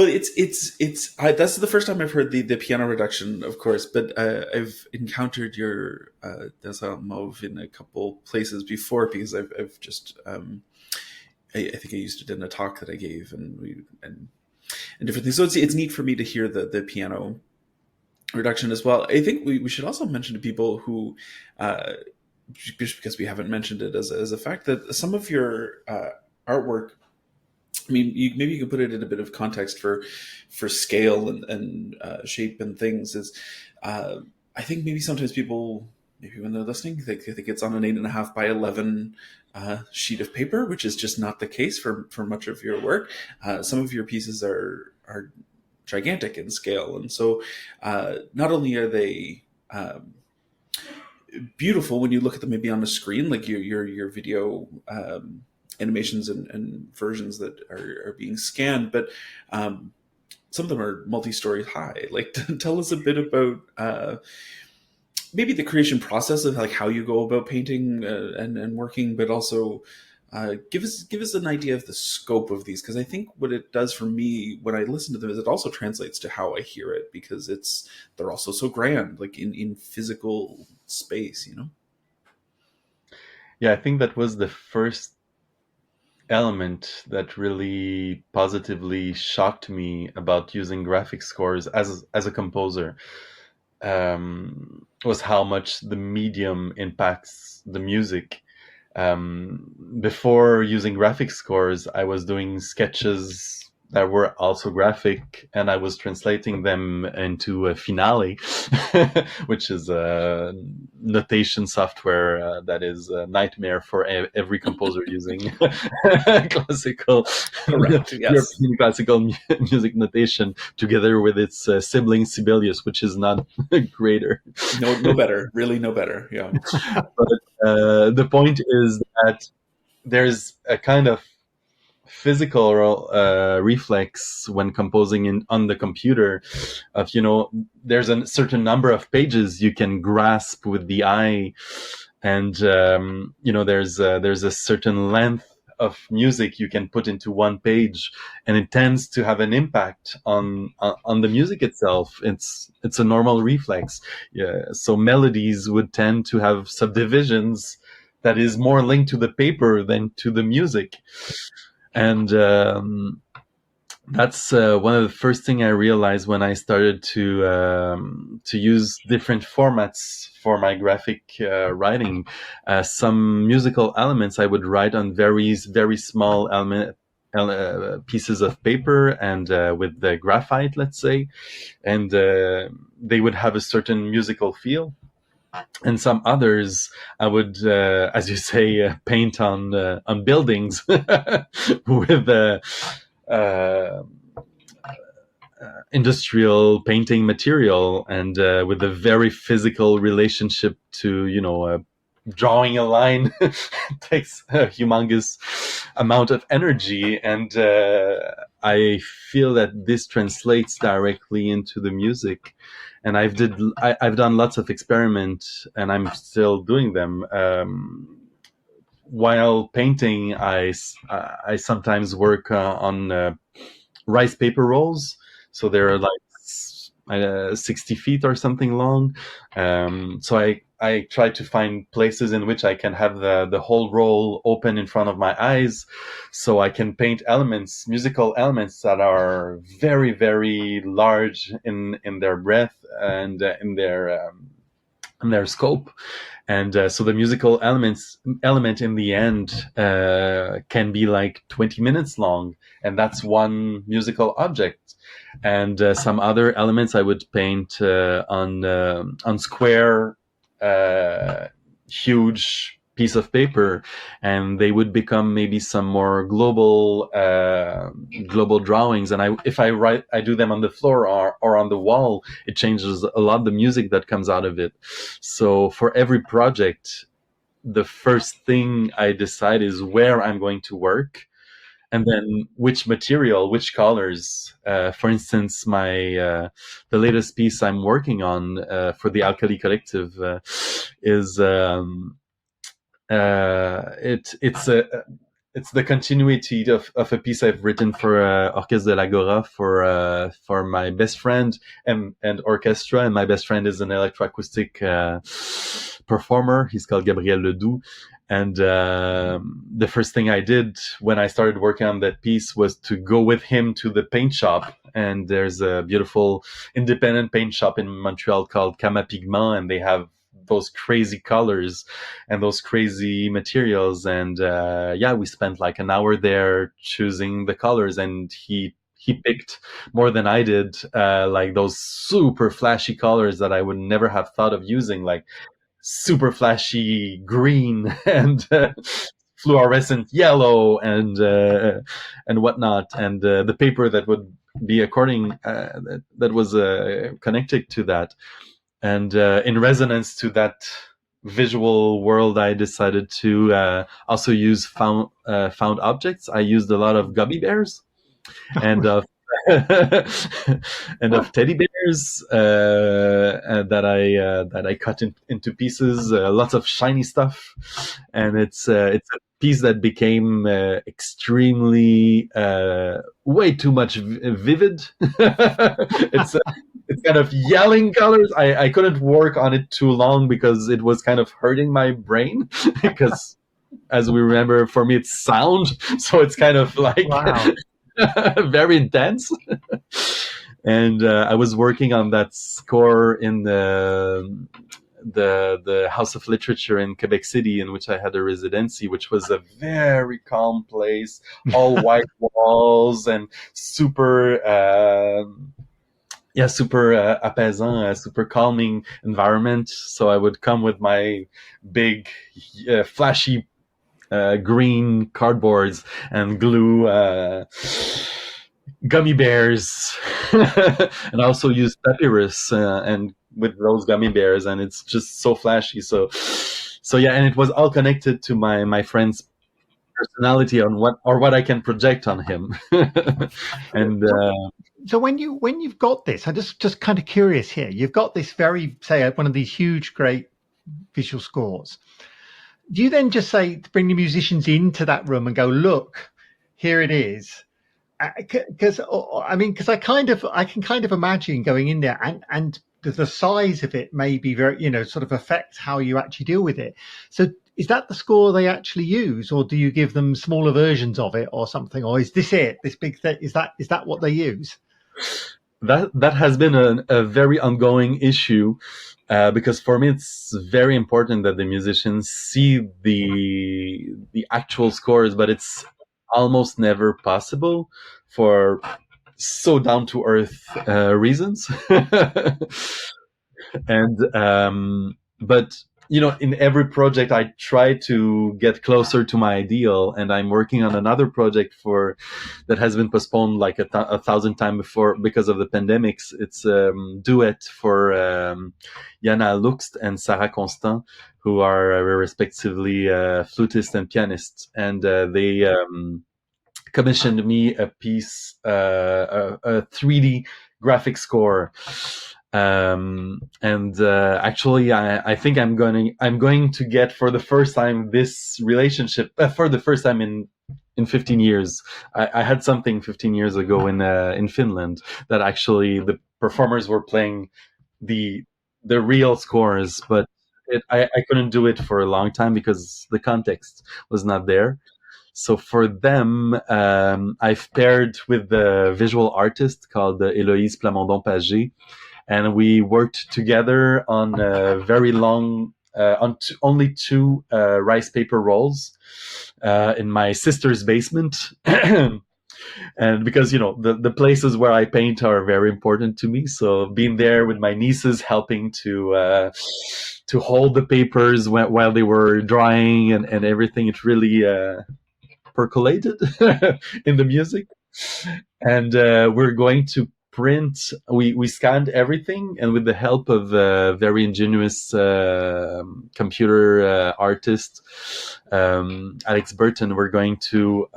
Well, that's the first time I've heard the piano reduction, of course, but I've encountered your dessin mauve in a couple places before, because I've just I think I used it in a talk that I gave, and different things. So it's neat for me to hear the piano reduction as well. I think we should also mention to people who, just because we haven't mentioned it as a fact, that some of your artwork, I mean, maybe you could put it in a bit of context for scale and shape and things. Is I think maybe sometimes people, maybe when they're listening, they think it's on an 8.5 by 11 sheet of paper, which is just not the case for much of your work. Some of your pieces are gigantic in scale, and so not only are they beautiful when you look at them maybe on a screen, like your video animations and versions that are being scanned, but some of them are multi-story high. Like, tell us a bit about maybe the creation process of like how you go about painting and working, but also give us an idea of the scope of these, because I think what it does for me when I listen to them is it also translates to how I hear it, because they're also so grand, like in physical space, you know? Yeah, I think that was the first element that really positively shocked me about using graphic scores as a composer, was how much the medium impacts the music. Before using graphic scores, I was doing sketches that were also graphic, and I was translating them into a Finale, which is a notation software that is a nightmare for every composer using classical, Correct, yes. European classical music notation, together with its sibling Sibelius, which is not greater. No better, really no better. Yeah. But the point is that there's a kind of physical reflex when composing on the computer of, there's a certain number of pages you can grasp with the eye, and there's a certain length of music you can put into one page, and it tends to have an impact on the music itself. It's a normal reflex. Yeah, so melodies would tend to have subdivisions that is more linked to the paper than to the music. And that's one of the first thing I realized when I started to use different formats for my graphic writing. Some musical elements I would write on very, very small pieces of paper and with the graphite, let's say, and they would have a certain musical feel. And some others I would, as you say, paint on buildings with industrial painting material, and with a very physical relationship to, drawing a line takes a humongous amount of energy. And I feel that this translates directly into the music. And I've done lots of experiments, and I'm still doing them. While painting, I sometimes work on rice paper rolls. So they're like 60 feet or something long. So I try to find places in which I can have the whole roll open in front of my eyes, so I can paint musical elements that are very, very large in their breadth and in their scope. And so the musical element in the end can be like 20 minutes long, and that's one musical object. And some other elements I would paint on square, huge piece of paper, and they would become maybe some more global drawings. And if I do them on the floor or on the wall, it changes a lot the music that comes out of it. So for every project, the first thing I decide is where I'm going to work, and then which material, which colors. For instance, the latest piece I'm working on for the Alkali Collective is it's it's the continuity of a piece I've written for Orchestre de l'Agora for my best friend and orchestra. And my best friend is an electroacoustic performer. He's called Gabriel Ledoux. And the first thing I did when I started working on that piece was to go with him to the paint shop. And there's a beautiful independent paint shop in Montreal called Cama Pigment, and they have those crazy colors and those crazy materials. And we spent like an hour there choosing the colors, and he picked more than I did, like those super flashy colors that I would never have thought of using, like super flashy green and fluorescent yellow and whatnot, and the paper that would be according that was connected to that. And in resonance to that visual world, I decided to also use found objects. I used a lot of gummy bears and and of teddy bears that I cut into pieces. Lots of shiny stuff, and it's a piece that became extremely way too much vivid. It's kind of yelling colors. I couldn't work on it too long because it was kind of hurting my brain because, as we remember, for me it's sound, so it's kind of like Wow. very intense. And I was working on that score in the House of Literature in Quebec City, in which I had a residency, which was a very calm place, all white walls and super apaisant, super calming environment. So I would come with my big, flashy green cardboards and glue gummy bears, and I also use papyrus and with those gummy bears, and it's just so flashy. So yeah, and it was all connected to my friend's personality on what I can project on him. And so when you've got this, I'm just kind of curious here. You've got this very, say, one of these huge, great visual scores. Do you then just say to bring the musicians into that room and go, look, here it is? Because I can kind of imagine going in there and the size of it may be very, sort of affect how you actually deal with it. So is that the score they actually use, or do you give them smaller versions of it or something? Or is this it? This big thing? Is that what they use? That has been a very ongoing issue, because for me it's very important that the musicians see the actual scores, but it's almost never possible for so down to earth reasons. And but in every project I try to get closer to my ideal, and I'm working on another project that has been postponed like a 1,000 times before because of the pandemics. It's a duet for Yana Luxt and Sarah Constant, who are respectively flutist and pianist, and they commissioned me a piece, a 3D graphic score. Actually, I think I'm going to get for the first time this relationship for the first time in 15 years. I had something 15 years ago in Finland that actually the performers were playing the real scores, but I couldn't do it for a long time because the context was not there. So for them, I've paired with the visual artist called Héloïse Plamondon-Paget, and we worked together on a very long, only 2 rice paper rolls in my sister's basement. And because, the places where I paint are very important to me. So being there with my nieces, helping to hold the papers while they were drying and everything, it really percolated in the music. And we're going to print. We scanned everything, and with the help of a very ingenious computer artist, Alex Burton, we're going to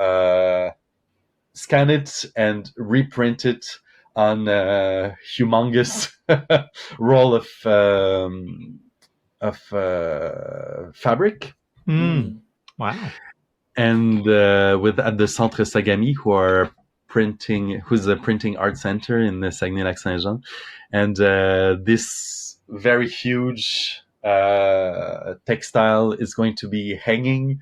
scan it and reprint it on a humongous roll of fabric. Wow. and with at the Centre Sagami, who's a printing art center in the Saguenay-Lac-Saint-Jean, and this very huge textile is going to be hanging,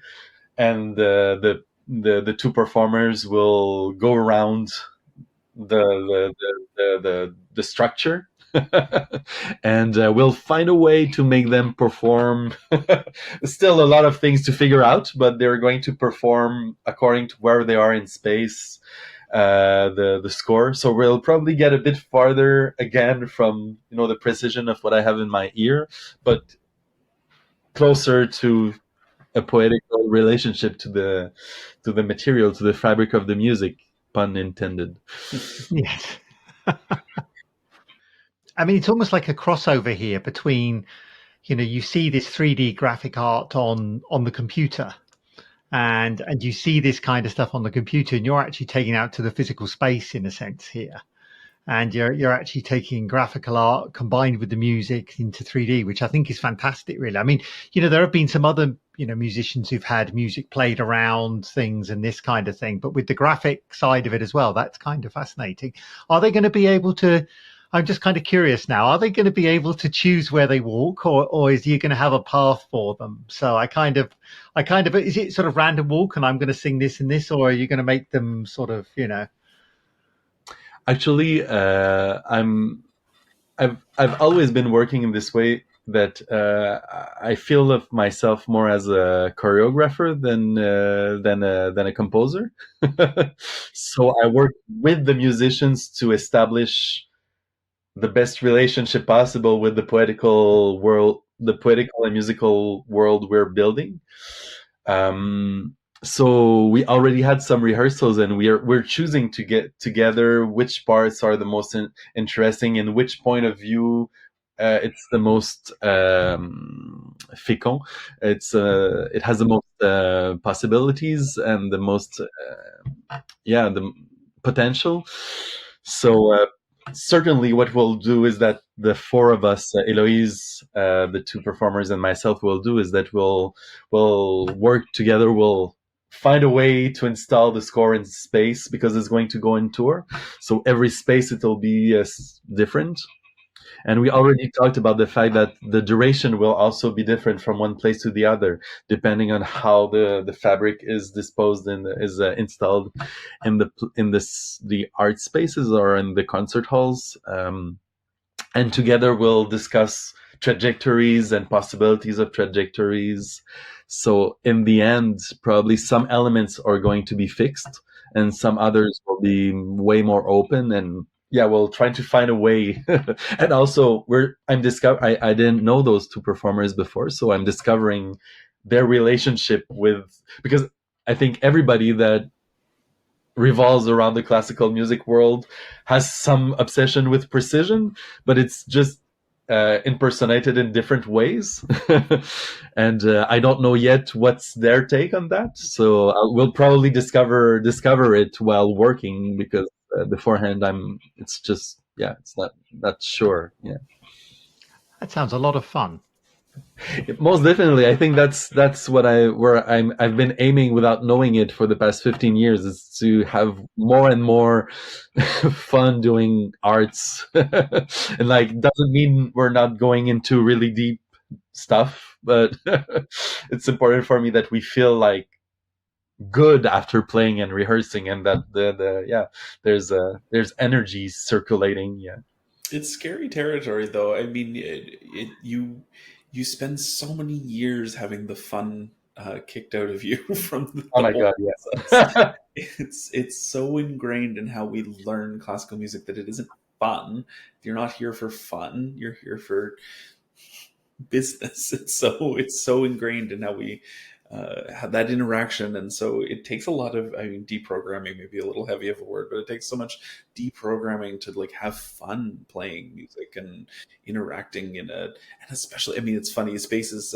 and the two performers will go around the structure. And we'll find a way to make them perform. Still a lot of things to figure out, but they're going to perform according to where they are in space, the score. So we'll probably get a bit farther again from the precision of what I have in my ear, but closer to a poetical relationship to the material, to the fabric of the music, pun intended. Yes. I mean, it's almost like a crossover here between, you see this 3D graphic art on the computer, and you see this kind of stuff on the computer, and you're actually taking it out to the physical space in a sense here. And you're actually taking graphical art combined with the music into 3D, which I think is fantastic, really. I mean, there have been some other, musicians who've had music played around things and this kind of thing, but with the graphic side of it as well, that's kind of fascinating. Are they going to be able to, I'm just kind of curious now, are they going to be able to choose where they walk, or is he going to have a path for them? So I kind of, is it sort of random walk and I'm going to sing this and this, or are you going to make them sort of, Actually, I've always been working in this way, that I feel of myself more as a choreographer than a composer. So I work with the musicians to establish the best relationship possible with the poetical and musical world we're building. So we already had some rehearsals, and we're choosing to get together which parts are the most interesting, and which point of view it's the most fécond. It has the most possibilities and the most the potential. So certainly what we'll do is that the four of us, Eloise, the two performers, and myself, will do is that we'll work together. We'll find a way to install the score in space, because it's going to go in tour. So every space, it'll be different. And we already talked about the fact that the duration will also be different from one place to the other, depending on how the fabric is disposed and is installed in the art spaces or in the concert halls. And together we'll discuss trajectories and possibilities of trajectories. So in the end, probably some elements are going to be fixed, and some others will be way more open. And we'll try to find a way. And also, I didn't know those two performers before, so I'm discovering their relationship because I think everybody that revolves around the classical music world has some obsession with precision, but it's just impersonated in different ways. And I don't know yet what's their take on that, so we'll probably discover it while working, because beforehand it's not sure. That sounds a lot of fun. Most definitely. I think that's what I've been aiming, without knowing it, for the past 15 years, is to have more and more fun doing arts. And doesn't mean we're not going into really deep stuff, but it's important for me that we feel good after playing and rehearsing, and that there's energy circulating. It's scary territory, though. I mean, you spend so many years having the fun kicked out of you from the Oh my whole God, process. It's so ingrained in how we learn classical music that it isn't fun. You're not here for fun. You're here for business. It's so ingrained in how we have that interaction, and so it takes a lot of, deprogramming, maybe a little heavy of a word, but it takes so much deprogramming to have fun playing music and interacting and especially, it's funny, spaces,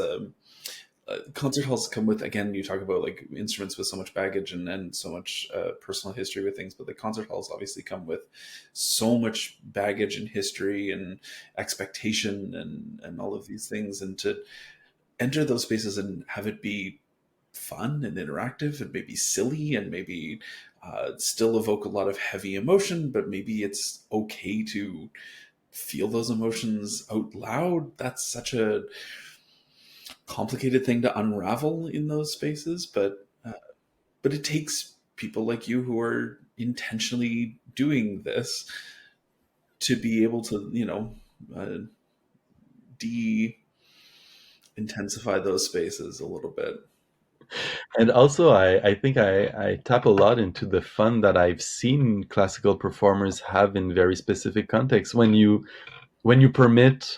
concert halls come with, again, you talk about instruments with so much baggage and so much personal history with things, but the concert halls obviously come with so much baggage and history and expectation and all of these things, and to enter those spaces and have it be fun and interactive and maybe silly and maybe still evoke a lot of heavy emotion, but maybe it's okay to feel those emotions out loud. That's such a complicated thing to unravel in those spaces, but it takes people like you who are intentionally doing this to be able to, de intensify those spaces a little bit. And also, I think I tap a lot into the fun that I've seen classical performers have in very specific contexts. When you permit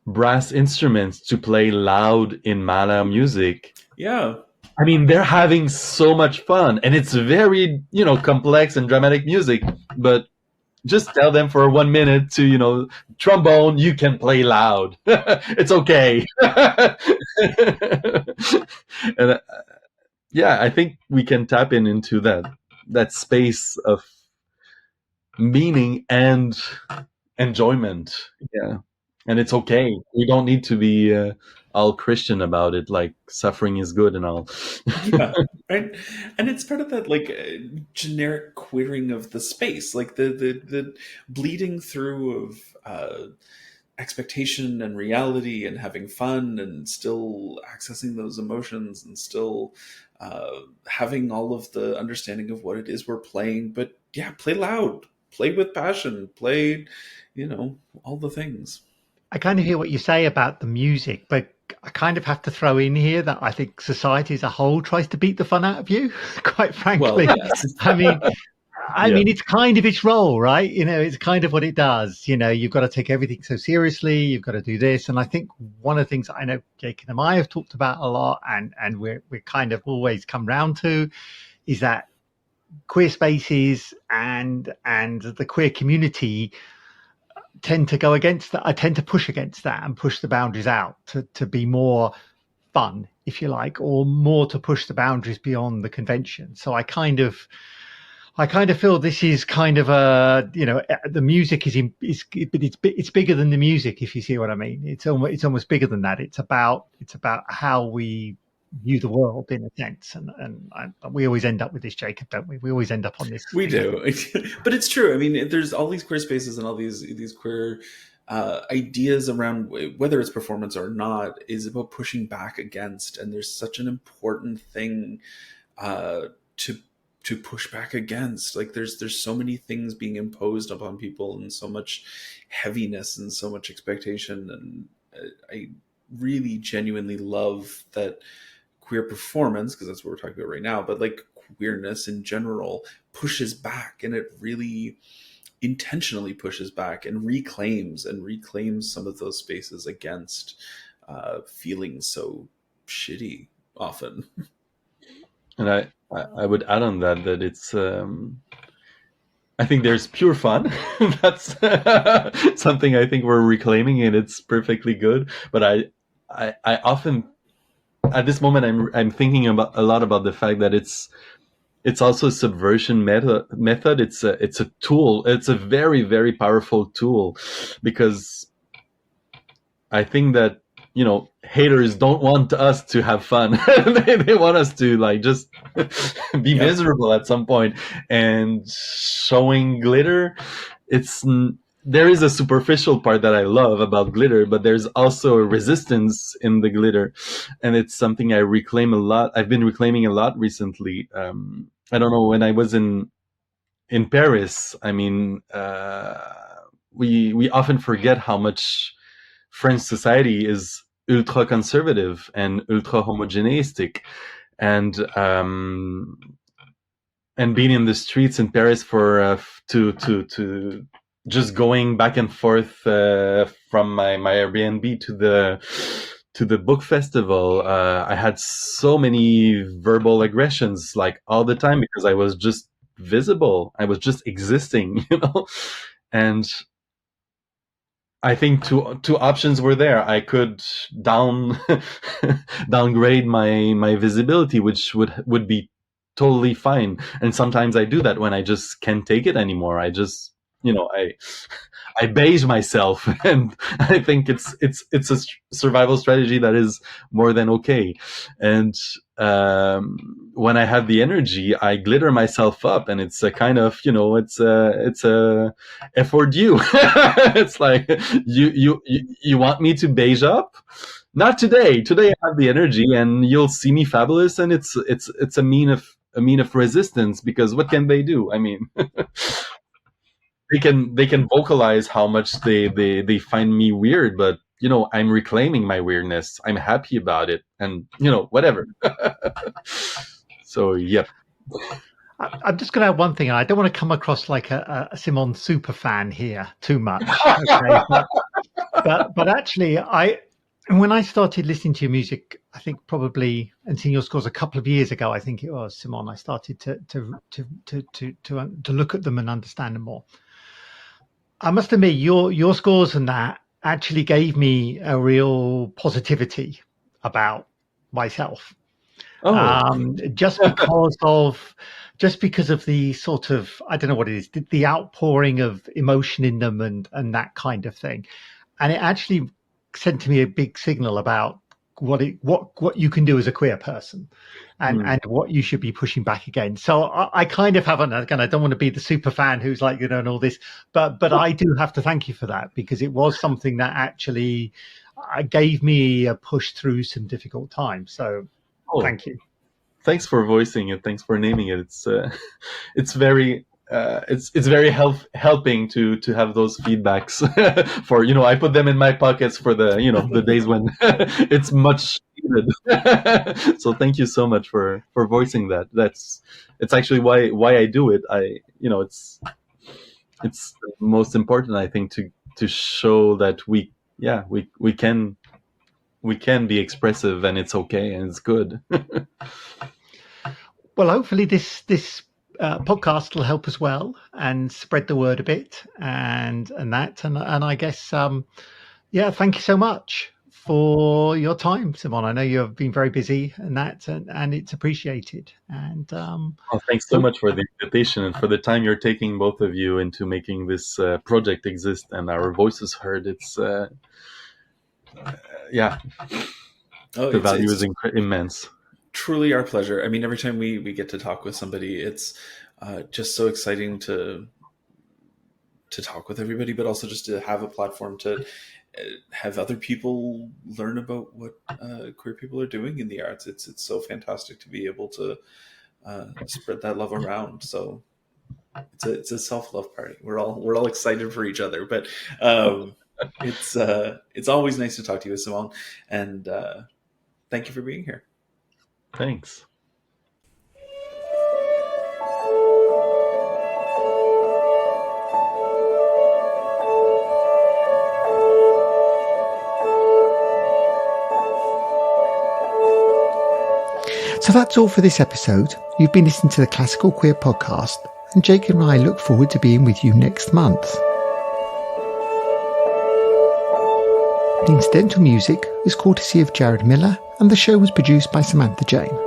brass instruments to play loud in Mahler music, Yeah. I mean, they're having so much fun, and it's very, complex and dramatic music, but just tell them for 1 minute to, trombone, you can play loud. It's okay. And yeah, I think we can tap into that space of meaning and enjoyment. Yeah. And it's okay. We don't need to be all Christian about it, like suffering is good and all. Yeah, right. And it's part of that generic queering of the space, like the bleeding through of expectation and reality and having fun and still accessing those emotions and still having all of the understanding of what it is we're playing. But yeah, play loud, play with passion, play, all the things. I kind of hear what you say about the music, but I kind of have to throw in here that I think society as a whole tries to beat the fun out of you, quite frankly. Well, yes. I mean, it's kind of its role, right? It's kind of what it does. You've got to take everything so seriously. You've got to do this. And I think one of the things I know Jacob and I have talked about a lot, and we're kind of always come round to, is that queer spaces and the queer community tend to go against that. I tend to push against that and push the boundaries out to be more fun, if you like, or more to push the boundaries beyond the convention. So I kind of feel this is kind of the music it's bigger than the music, if you see what I mean. It's almost bigger than that. It's about how we view the world in a sense, and we always end up with this, Jacob, don't we? We always end up on this. We do. But it's true. I mean, there's all these queer spaces and all these queer ideas around whether it's performance or not is about pushing back against, and there's such an important thing to push back against. Like there's so many things being imposed upon people and so much heaviness and so much expectation, and I really genuinely love that queer performance, because that's what we're talking about right now, but like queerness in general pushes back, and it really intentionally pushes back and reclaims some of those spaces against feeling so shitty often. And I would add on that it's I think there's pure fun. That's something I think we're reclaiming, and it's perfectly good. But I often, at this moment, I'm thinking a lot about the fact that it's also a subversion method. It's a tool. It's a very, very powerful tool, because I think that haters don't want us to have fun. they want us to just be miserable at some point. And showing glitter, there is a superficial part that I love about glitter, but there's also a resistance in the glitter, and it's something I reclaim a lot. I've been reclaiming a lot recently. I don't know, when I was in Paris, I mean, we often forget how much French society is ultra conservative and ultra homogeneistic, and being in the streets in Paris for to just going back and forth from my Airbnb to the book festival, I had so many verbal aggressions all the time, because I was just visible. I was just existing, and I think two options were there. I could downgrade my visibility, which would be totally fine. And sometimes I do that when I just can't take it anymore. I just, I beige myself, and I think it's a survival strategy that is more than okay. And when I have the energy, I glitter myself up, and it's a kind of, it's a effort you. It's like you want me to beige up? Not today. Today I have the energy, and you'll see me fabulous, and it's a mean of resistance, because what can they do? I mean, they can vocalize how much they find me weird, but I'm reclaiming my weirdness. I'm happy about it, and whatever. So yep. I'm just going to add one thing. I don't want to come across like a Symon super fan here too much. Okay? but actually, when I started listening to your music, I think probably, and seeing your scores a couple of years ago, I think it was, Symon, I started to look at them and understand them more. I must admit, your scores and that actually gave me a real positivity about myself. Just because of the sort of, I don't know what it is, the outpouring of emotion in them and that kind of thing. And it actually sent to me a big signal about what you can do as a queer person, and what you should be pushing back against. So I kind of haven't, again, I don't want to be the super fan who's like, and all this, but I do have to thank you for that, because it was something that actually gave me a push through some difficult times. So thank you. Thanks for voicing it. Thanks for naming it. It's very helping to have those feedbacks. For I put them in my pockets for the the days when it's much needed. So thank you so much for voicing that. It's actually why I do it. It's most important, I think, to show that we can be expressive, and it's okay, and it's good. Well, hopefully this podcast will help as well and spread the word a bit, and I guess thank you so much for your time, Symon. I know you've been very busy and it's appreciated. And thanks so much for the invitation and for the time you're taking, both of you, into making this project exist and our voices heard. It's the value is immense. Truly our pleasure. I mean, every time we get to talk with somebody, it's just so exciting to talk with everybody, but also just to have a platform to have other people learn about what queer people are doing in the arts. It's so fantastic to be able to spread that love around. So it's a self-love party. We're all excited for each other, but it's always nice to talk to you, Symon, and thank you for being here. Thanks. So that's all for this episode. You've been listening to the Classical Queer Podcast, and Jacob and I look forward to being with you next month. The incidental music is courtesy of Jared Miller, and the show was produced by Samantha Jane.